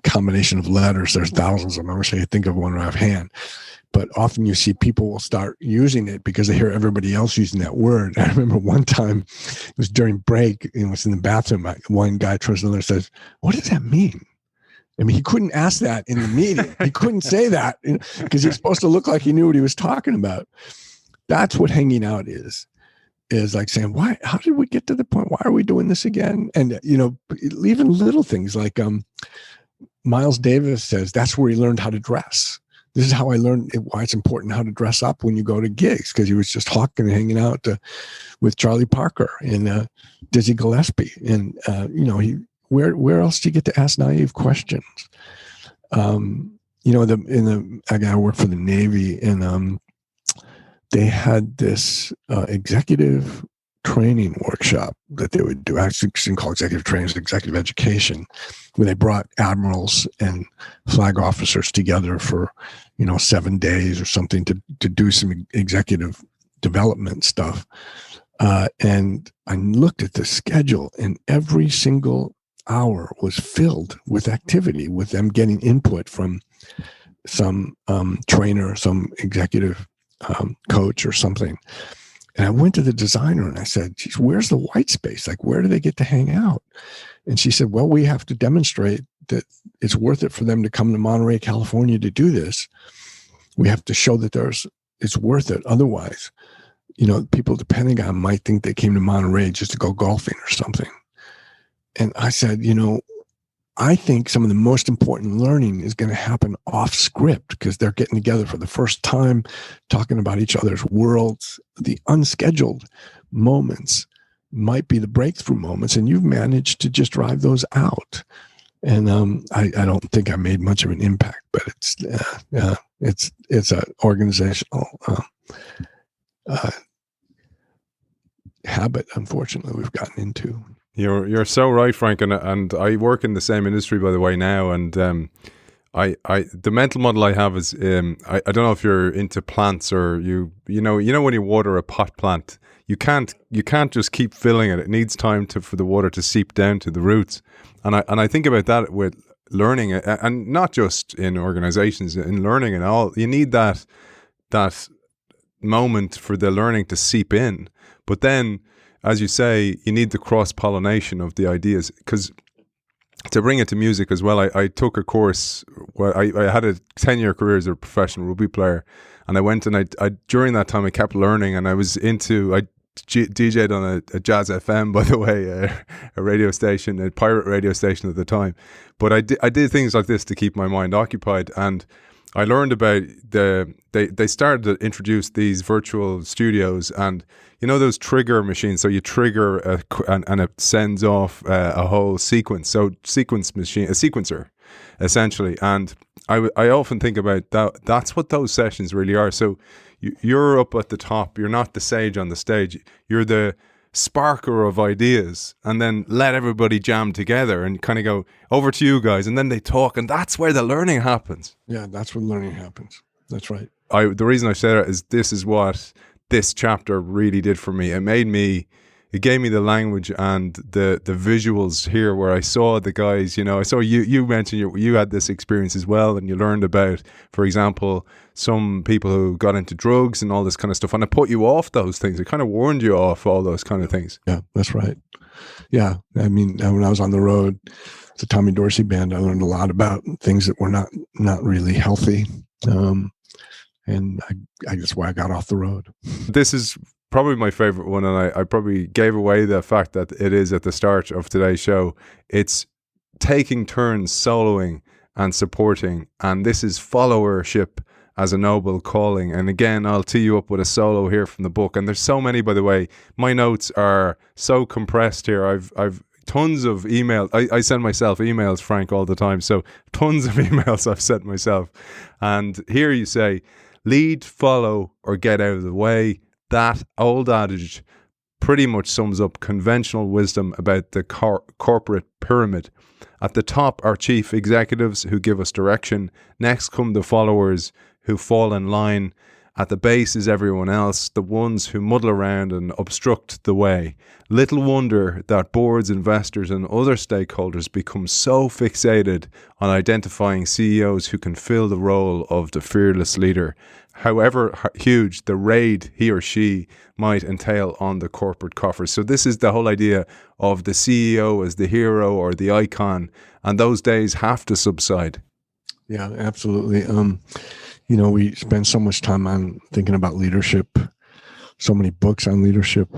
combination of letters. There's thousands of them. I wish I could think of one offhand. But often you see people will start using it because they hear everybody else using that word. I remember one time, it was during break, it was in the bathroom. One guy turns to another and says, "What does that mean?" I mean, he couldn't ask that in the meeting. He couldn't say that because he's supposed to look like he knew what he was talking about. That's what hanging out is like saying, why, how did we get to the point? Why are we doing this again? And, even little things like Miles Davis says, that's where he learned how to dress. This is how I learned why it's important how to dress up when you go to gigs, because he was just hawking and hanging out with Charlie Parker and Dizzy Gillespie. And, where else do you get to ask naive questions? I work for the Navy, and they had this executive training workshop that they would do. Actually, it's called executive training, executive education, where they brought admirals and flag officers together for 7 days or something to do some executive development stuff. And I looked at the schedule, and every single hour was filled with activity, with them getting input from some trainer, some executive coach or something. And I went to the designer and I said, geez, where's the white space? Like, where do they get to hang out? And she said, well, we have to demonstrate that it's worth it for them to come to Monterey, California to do this. We have to show that it's worth it. Otherwise, people at the Pentagon might think they came to Monterey just to go golfing or something. And I said, I think some of the most important learning is going to happen off script, because they're getting together for the first time, talking about each other's worlds. The unscheduled moments might be the breakthrough moments, and you've managed to just drive those out. And I don't think I made much of an impact, but it's an organizational habit, unfortunately, we've gotten into. You're so right, Frank, and I work in the same industry, by the way, now, and the mental model I have is I don't know if you're into plants, or you know when you water a pot plant, you can't just keep filling it. It needs time for the water to seep down to the roots, and I think about that with learning, and not just in organizations, in learning and all. You need that moment for the learning to seep in, but then, as you say, you need the cross-pollination of the ideas. Because to bring it to music as well, I took a course where I had a 10-year career as a professional rugby player, and I went and I during that time I kept learning, and I DJ'd on a Jazz FM, by the way, a radio station, a pirate radio station at the time. But I did things like this to keep my mind occupied, and I learned about they started to introduce these virtual studios, and those trigger machines. So you trigger and it sends off a whole sequence. So sequence machine, a sequencer, essentially. And I often think about that. That's what those sessions really are. So you're up at the top. You're not the sage on the stage. You're the sparker of ideas, and then let everybody jam together and kind of go, over to you guys, and then they talk, and that's where the learning happens. Yeah, that's where learning happens. That's right. The reason I say that is this is what this chapter really did for me. It gave me the language and the visuals here, where I saw the guys, I saw you mentioned you had this experience as well, and you learned about, for example, some people who got into drugs and all this kind of stuff, and it put you off those things. It kind of warned you off all those kind of things. Yeah, that's right. Yeah. I mean, when I was on the road, the Tommy Dorsey band, I learned a lot about things that were not really healthy. And I guess why I got off the road. This is probably my favorite one, and I probably gave away the fact that it is at the start of today's show. It's taking turns soloing and supporting, and this is followership as a noble calling. And again, I'll tee you up with a solo here from the book, and there's so many, by the way. My notes are so compressed here. I've tons of emails. I send myself emails, Frank, all the time, so tons of emails I've sent myself. And here you say, lead, follow, or get out of the way. That old adage pretty much sums up conventional wisdom about the corporate pyramid. At the top are chief executives who give us direction. Next come the followers who fall in line. At the base is everyone else, the ones who muddle around and obstruct the way. Little wonder that boards, investors, and other stakeholders become so fixated on identifying CEOs who can fill the role of the fearless leader, however huge the raid he or she might entail on the corporate coffers. So this is the whole idea of the CEO as the hero or the icon, and those days have to subside. Yeah, absolutely. We spend so much time on thinking about leadership, so many books on leadership.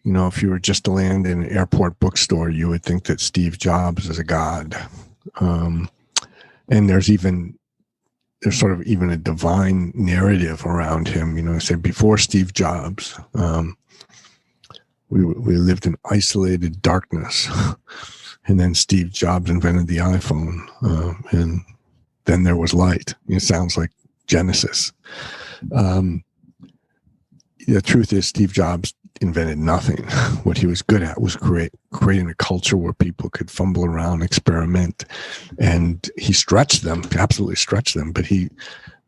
If you were just to land in an airport bookstore, you would think that Steve Jobs is a god. And there's sort of even a divine narrative around him. Say before Steve Jobs, we lived in isolated darkness. And then Steve Jobs invented the iPhone, and then there was light. It sounds like Genesis. The truth is, Steve Jobs invented nothing. What he was good at was creating a culture where people could fumble around, experiment, and he stretched them, absolutely stretched them. But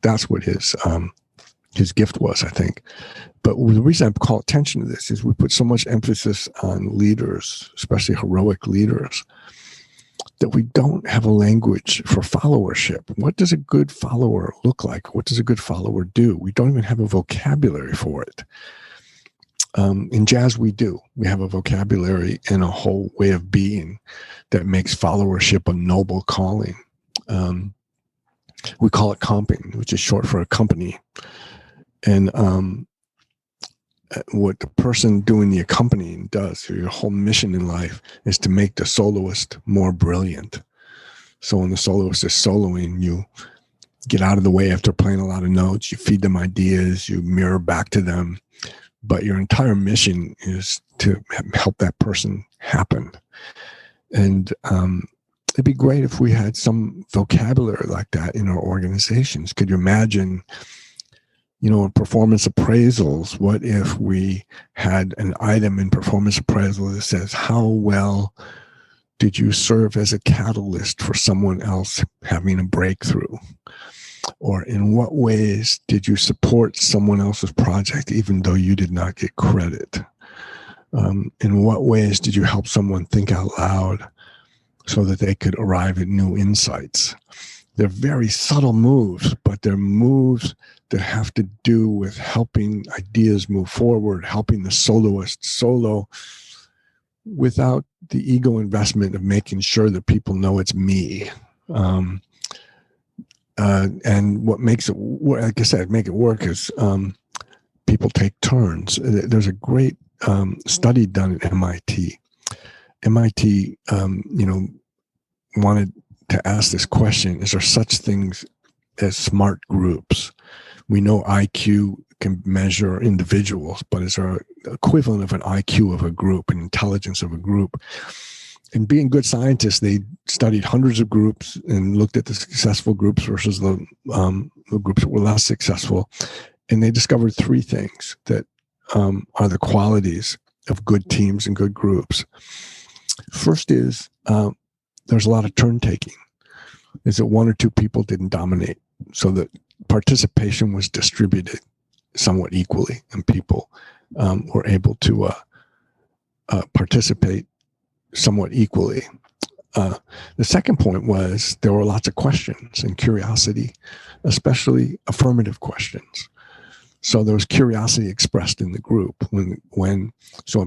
that's what his gift was, I think. But the reason I call attention to this is we put so much emphasis on leaders, especially heroic leaders, that we don't have a language for followership. What does a good follower look like? What does a good follower do? We don't even have a vocabulary for it. In jazz, we do. We have a vocabulary and a whole way of being that makes followership a noble calling. We call it comping, which is short for accompany. And what the person doing the accompanying does, so your whole mission in life is to make the soloist more brilliant. So when the soloist is soloing, you get out of the way after playing a lot of notes, you feed them ideas, you mirror back to them, but your entire mission is to help that person happen. And it'd be great if we had some vocabulary like that in our organizations. Could you imagine, in performance appraisals, what if we had an item in performance appraisal that says, how well did you serve as a catalyst for someone else having a breakthrough? Or in what ways did you support someone else's project even though you did not get credit? In what ways did you help someone think out loud so that they could arrive at new insights? They're very subtle moves, but they're moves that have to do with helping ideas move forward, helping the soloist solo without the ego investment of making sure that people know it's me. And what makes it, like I said, make it work is people take turns. There's a great study done at MIT. MIT, wanted to ask this question: is there such things as smart groups? We know IQ can measure individuals, but is there an equivalent of an IQ of a group, an intelligence of a group? And being good scientists, they studied hundreds of groups and looked at the successful groups versus the groups that were less successful. And they discovered three things that are the qualities of good teams and good groups. First is there's a lot of turn taking. Is that one or two people didn't dominate, so that participation was distributed. somewhat equally, and people were able to participate somewhat equally. The second point was there were lots of questions and curiosity, especially affirmative questions. So there was curiosity expressed in the group. When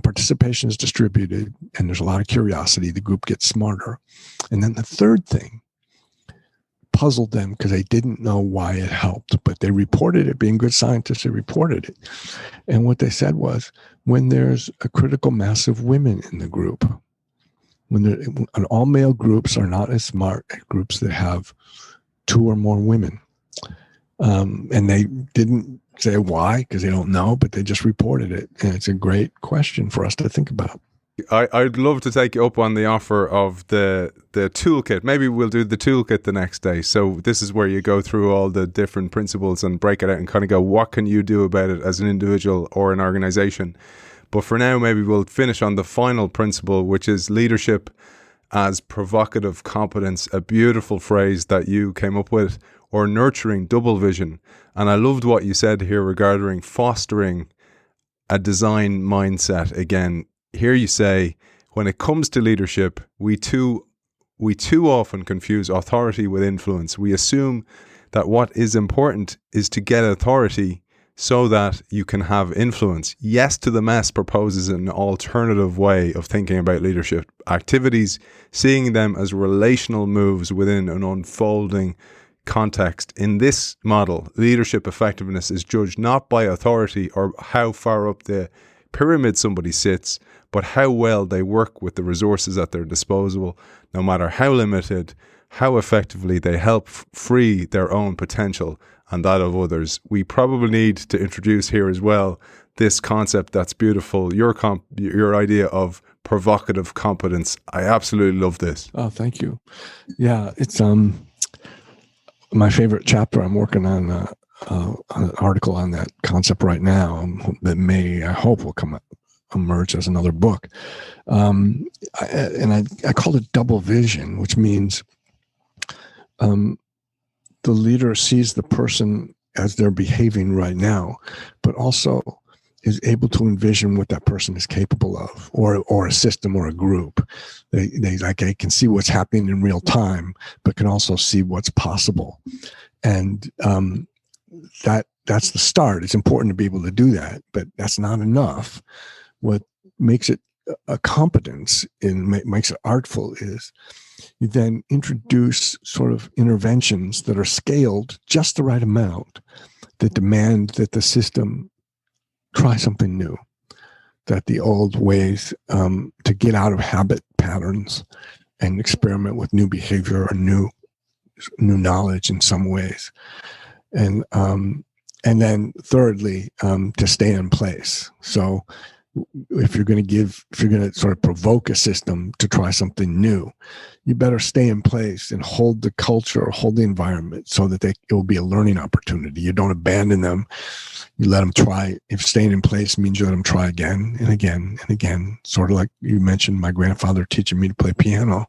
participation is distributed and there's a lot of curiosity, the group gets smarter. And then the third thing puzzled them because they didn't know why it helped, but they reported it. Being good scientists, they reported it. And what they said was, when there's a critical mass of women in the group, when all male groups are not as smart as groups that have two or more women. And they didn't say why, because they don't know, but they just reported it. And it's a great question for us to think about. I'd love to take you up on the offer of the toolkit. Maybe we'll do the toolkit the next day. So this is where you go through all the different principles and break it out and kind of go, what can you do about it as an individual or an organization? But for now, maybe we'll finish on the final principle, which is leadership as provocative competence, a beautiful phrase that you came up with, or nurturing double vision. And I loved what you said here regarding fostering a design mindset. Again, here you say, when it comes to leadership, we too often confuse authority with influence. We assume that what is important is to get authority so that you can have influence. Yes to the Mess proposes an alternative way of thinking about leadership activities, seeing them as relational moves within an unfolding context. In this model, leadership effectiveness is judged not by authority or how far up the pyramid somebody sits, but how well they work with the resources at their disposal, no matter how limited, how effectively they help free their own potential and that of others. We probably need to introduce here as well this concept that's beautiful, your idea of provocative competence. I absolutely love this. Oh, thank you. Yeah, it's my favorite chapter. I'm working on an article on that concept right now that I hope will emerge as another book. I call it double vision, which means the leader sees the person as they're behaving right now, but also is able to envision what that person is capable of, or a system or a group. They can see what's happening in real time, but can also see what's possible. And that's the start. It's important to be able to do that, but that's not enough. What makes it a competence and makes it artful is you then introduce sort of interventions that are scaled just the right amount that demand that the system try something new, that the old ways to get out of habit patterns and experiment with new behavior or new knowledge in some ways. And then thirdly, to stay in place. So if you're going to sort of provoke a system to try something new, you better stay in place and hold the culture or hold the environment so that it will be a learning opportunity. You don't abandon them. You let them try. If staying in place means you let them try again and again and again, sort of like you mentioned my grandfather teaching me to play piano,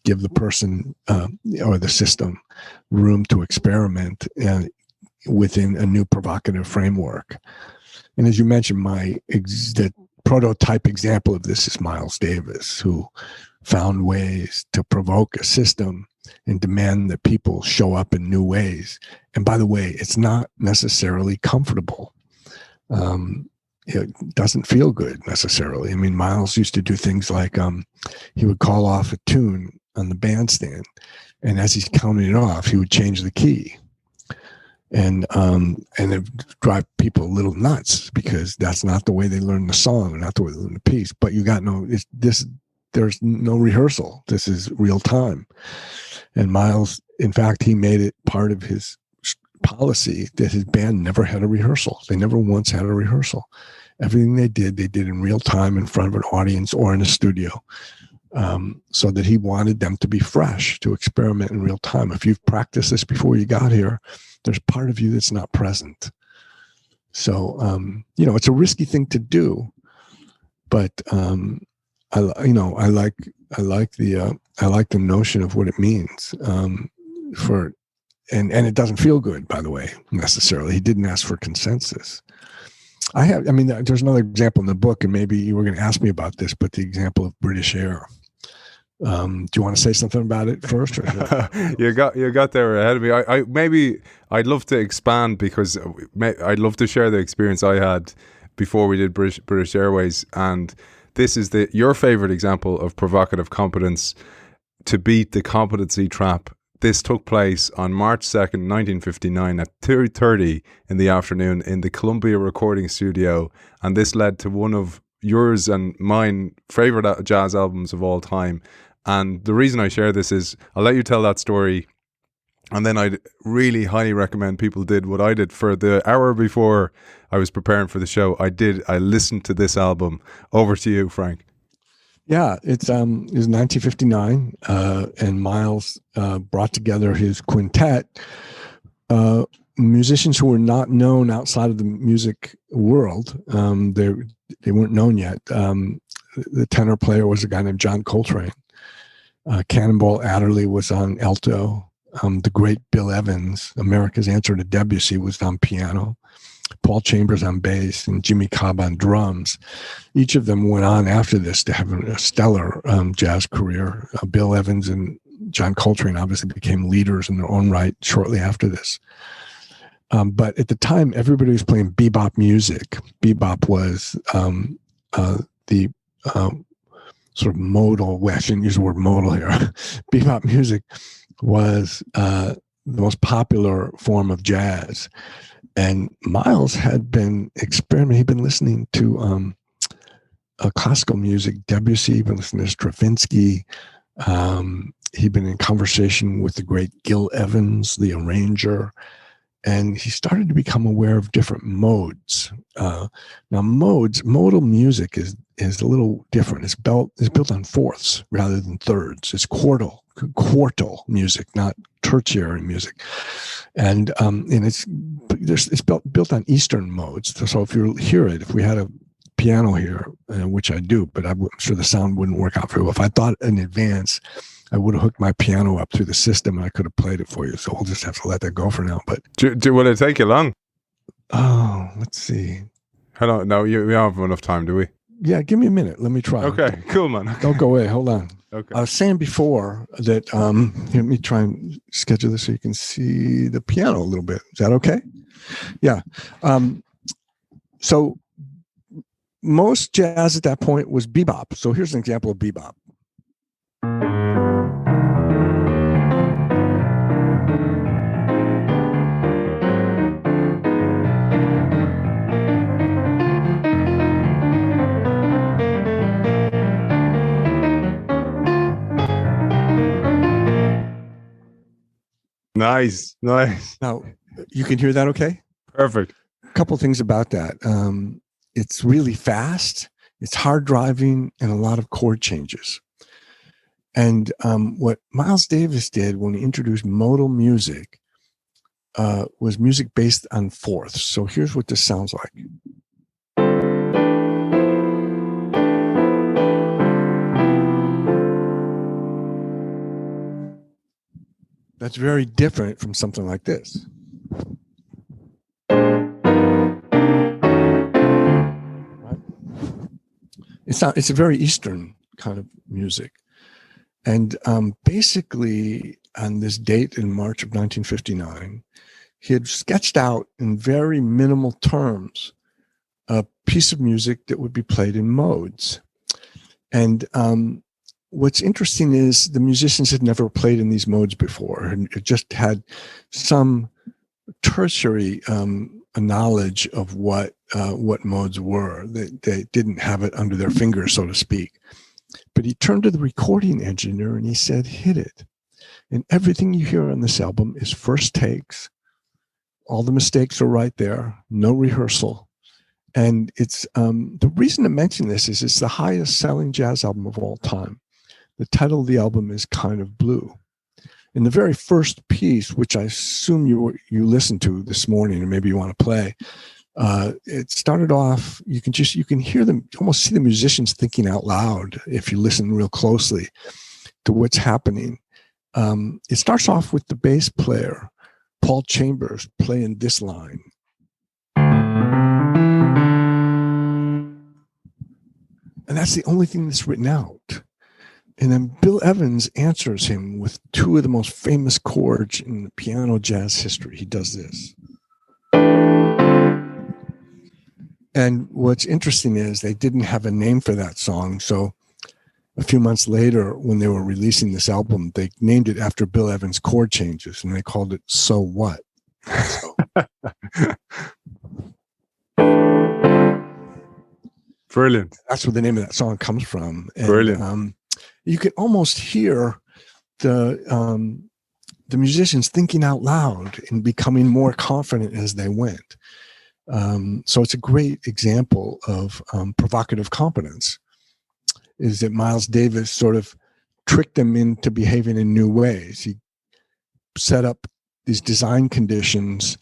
give the person or the system room to experiment within a new provocative framework. And as you mentioned, the prototype example of this is Miles Davis, who found ways to provoke a system and demand that people show up in new ways. And by the way, it's not necessarily comfortable. It doesn't feel good necessarily. I mean, Miles used to do things like he would call off a tune on the bandstand, and as he's counting it off, he would change the key. And it drive people a little nuts because that's not the way they learn the song or not the way they learn the piece. But there's no rehearsal. This is real time. And Miles, in fact, he made it part of his policy that his band never had a rehearsal. They never once had a rehearsal. Everything they did in real time in front of an audience or in a studio. So that he wanted them to be fresh, to experiment in real time. If you've practiced this before you got here, there's part of you that's not present. So, it's a risky thing to do, but I like the notion of what it means for and it doesn't feel good, by the way, necessarily. He didn't ask for consensus. There's another example in the book, and maybe you were going to ask me about this, but the example of British Air. Do you want to say something about it first? You got there ahead of me. I'd love to expand, because I'd love to share the experience I had before we did British Airways, and this is your favorite example of provocative competence to beat the competency trap. This took place on March 2nd, 1959 at 2:30 in the afternoon in the Columbia recording studio, and this led to one of yours and mine favorite jazz albums of all time. And the reason I share this is I'll let you tell that story, and then I'd really highly recommend people did what I did for the hour before I was preparing for the show. I listened to this album. Over to you, Frank. Yeah, it was 1959, and Miles brought together his quintet, musicians who were not known outside of the music world. They weren't known yet. The tenor player was a guy named John Coltrane. Cannonball Adderley was on alto. The great Bill Evans, America's answer to Debussy, was on piano. Paul Chambers on bass, and Jimmy Cobb on drums. Each of them went on after this to have a stellar jazz career. Bill Evans and John Coltrane obviously became leaders in their own right shortly after this. But at the time, everybody was playing bebop music. Bebop was the sort of modal, well, I shouldn't use the word modal here. Bebop music was the most popular form of jazz. And Miles had been experimenting. He'd been listening to classical music, Debussy, he'd been listening to Stravinsky. He'd been in conversation with the great Gil Evans, the arranger. And he started to become aware of different modes. Now, modal music is a little different. It's built on fourths rather than thirds. It's quartal music, not tertiary music, and it's built on Eastern modes. So if we had a piano here, which I do, but I'm sure the sound wouldn't work out very well. If I thought in advance, I would have hooked my piano up through the system and I could have played it for you. So we'll just have to let that go for now. But will it take you long? Oh, let's see. I don't know. We don't have enough time, do we? Yeah, give me a minute. Let me try. Okay, cool, man. Okay. Don't go away. Hold on. Okay. I was saying before that, let me try and schedule this so you can see the piano a little bit. Is that okay? Yeah. So most jazz at that point was bebop. So here's an example of bebop. Nice. Now, you can hear that okay? Perfect. A couple things about that. It's really fast, it's hard driving, and a lot of chord changes. And what Miles Davis did when he introduced modal music was music based on fourths. So here's what this sounds like. That's very different from something like this. Right? It's a very Eastern kind of music. And basically on this date in March of 1959, he had sketched out in very minimal terms a piece of music that would be played in modes. And what's interesting is the musicians had never played in these modes before, and it just had some tertiary knowledge of what modes were. They didn't have it under their fingers, so to speak. But he turned to the recording engineer and he said, "Hit it." And everything you hear on this album is first takes. All the mistakes are right there, no rehearsal. And it's the reason to mention this is it's the highest selling jazz album of all time. The title of the album is Kind of Blue. And the very first piece, which I assume you listened to this morning, and maybe you want to play, it started off, you can hear them, almost see the musicians thinking out loud if you listen real closely to what's happening. It starts off with the bass player Paul Chambers playing this line. And that's the only thing that's written out. And then Bill Evans answers him with two of the most famous chords in the piano jazz history. He does this. And what's interesting is they didn't have a name for that song. So a few months later, when they were releasing this album, they named it after Bill Evans' chord changes, and they called it So What? So. Brilliant. That's where the name of that song comes from. And, Brilliant. You can almost hear the musicians thinking out loud and becoming more confident as they went. So it's a great example of provocative competence, is that Miles Davis sort of tricked them into behaving in new ways. He set up these design conditions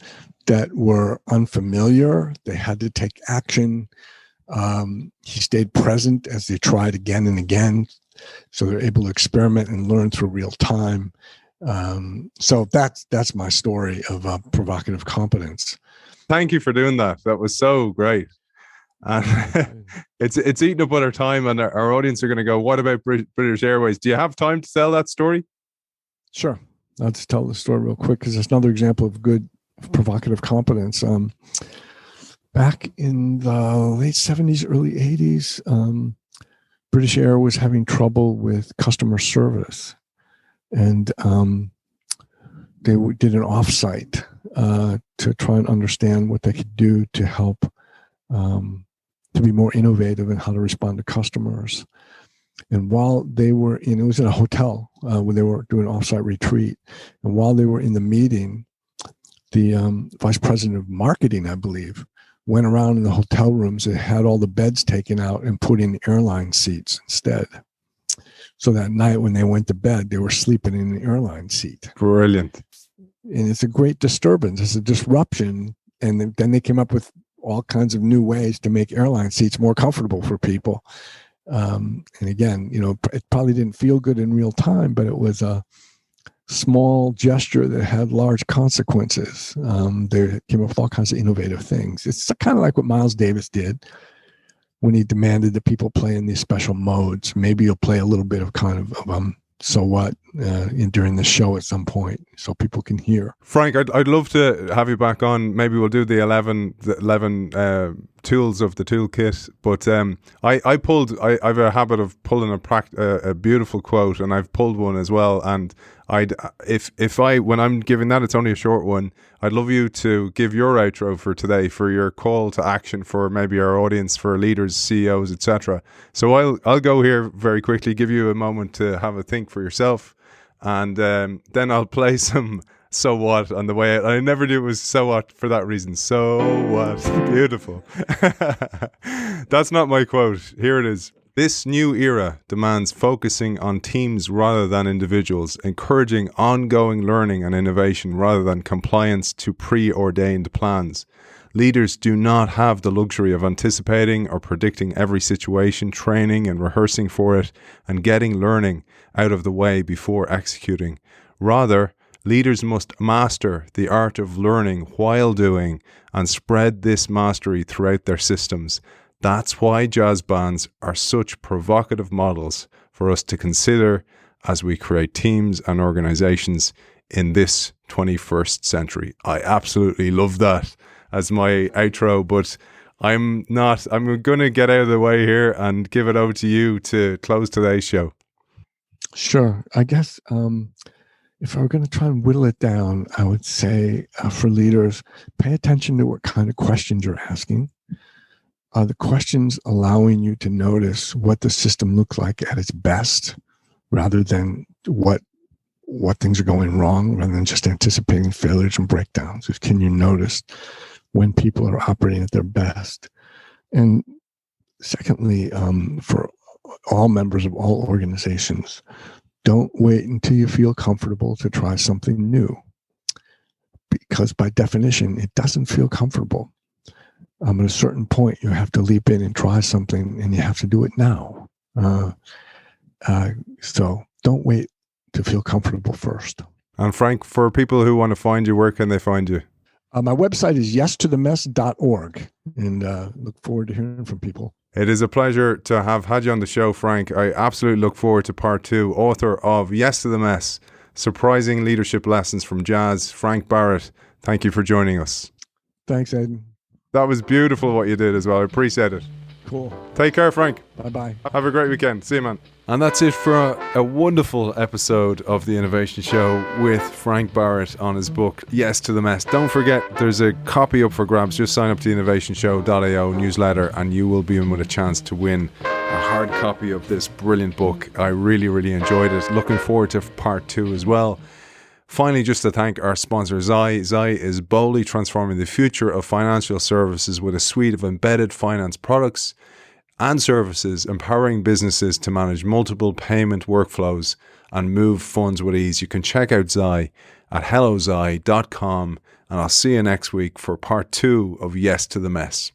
that were unfamiliar. They had to take action. He stayed present as they tried again and again. So they're able to experiment and learn through real time. So that's my story of provocative competence. Thank you for doing that. That was so great. And it's eating up our time, and our audience are going to go, what about British Airways? Do you have time to tell that story? Sure. I'll just tell the story real quick because it's another example of good provocative competence. Back in the late 70s, early 80s, British Air was having trouble with customer service. And they did an offsite to try and understand what they could do to help to be more innovative in how to respond to customers. And while they were it was in a hotel when they were doing an offsite retreat. And while they were in the meeting, the vice president of marketing, I believe, went around in the hotel rooms and had all the beds taken out and put in airline seats instead. So that night when they went to bed, they were sleeping in the airline seat. Brilliant. And it's a great disturbance. It's a disruption. And then they came up with all kinds of new ways to make airline seats more comfortable for people. And again, it probably didn't feel good in real time, but it was a small gesture that had large consequences. They came up with all kinds of innovative things. It's kind of like what Miles Davis did when he demanded that people play in these special modes. Maybe you'll play a little bit of kind of So What during the show at some point so people can hear. Frank, I'd love to have you back on. Maybe we'll do the 11 tools of the toolkit. But I have a habit of pulling a beautiful quote, and I've pulled one as well. And when I'm giving that, it's only a short one. I'd love you to give your outro for today, for your call to action for maybe our audience, for leaders, CEOs, etc. So I'll go here very quickly, give you a moment to have a think for yourself, and then I'll play some So What on the way out. I never knew it was So What for that reason. So what? Beautiful. That's not my quote. Here it is. This new era demands focusing on teams rather than individuals, encouraging ongoing learning and innovation rather than compliance to preordained plans. Leaders do not have the luxury of anticipating or predicting every situation, training and rehearsing for it, and getting learning out of the way before executing. Rather, leaders must master the art of learning while doing and spread this mastery throughout their systems. That's why jazz bands are such provocative models for us to consider as we create teams and organizations in this 21st century. I absolutely love that as my outro, but I'm going to get out of the way here and give it over to you to close today's show. Sure. I guess if I were going to try and whittle it down, I would say for leaders, pay attention to what kind of questions you're asking. Are the questions allowing you to notice what the system looks like at its best, rather than what things are going wrong, rather than just anticipating failures and breakdowns? Can you notice when people are operating at their best? And secondly, for all members of all organizations, don't wait until you feel comfortable to try something new, because by definition, it doesn't feel comfortable. At a certain point, you have to leap in and try something, and you have to do it now. So don't wait to feel comfortable first. And Frank, for people who want to find you, where can they find you? My website is yestothemess.org, and look forward to hearing from people. It is a pleasure to have had you on the show, Frank. I absolutely look forward to part 2. Author of Yes to the Mess, Surprising Leadership Lessons from Jazz, Frank Barrett. Thank you for joining us. Thanks, Aidan. That was beautiful what you did as well. I appreciate it. Cool. Take care, Frank. Bye-bye. Have a great weekend. See you, man. And that's it for a wonderful episode of The Innovation Show with Frank Barrett on his book, Yes to the Mess. Don't forget, there's a copy up for grabs. Just sign up to the innovationshow.io newsletter and you will be in with a chance to win a hard copy of this brilliant book. I really, really enjoyed it. Looking forward to part 2 as well. Finally, just to thank our sponsor, Zai. Zai is boldly transforming the future of financial services with a suite of embedded finance products and services, empowering businesses to manage multiple payment workflows and move funds with ease. You can check out Zai at hellozai.com, and I'll see you next week for part 2 of Yes to the Mess.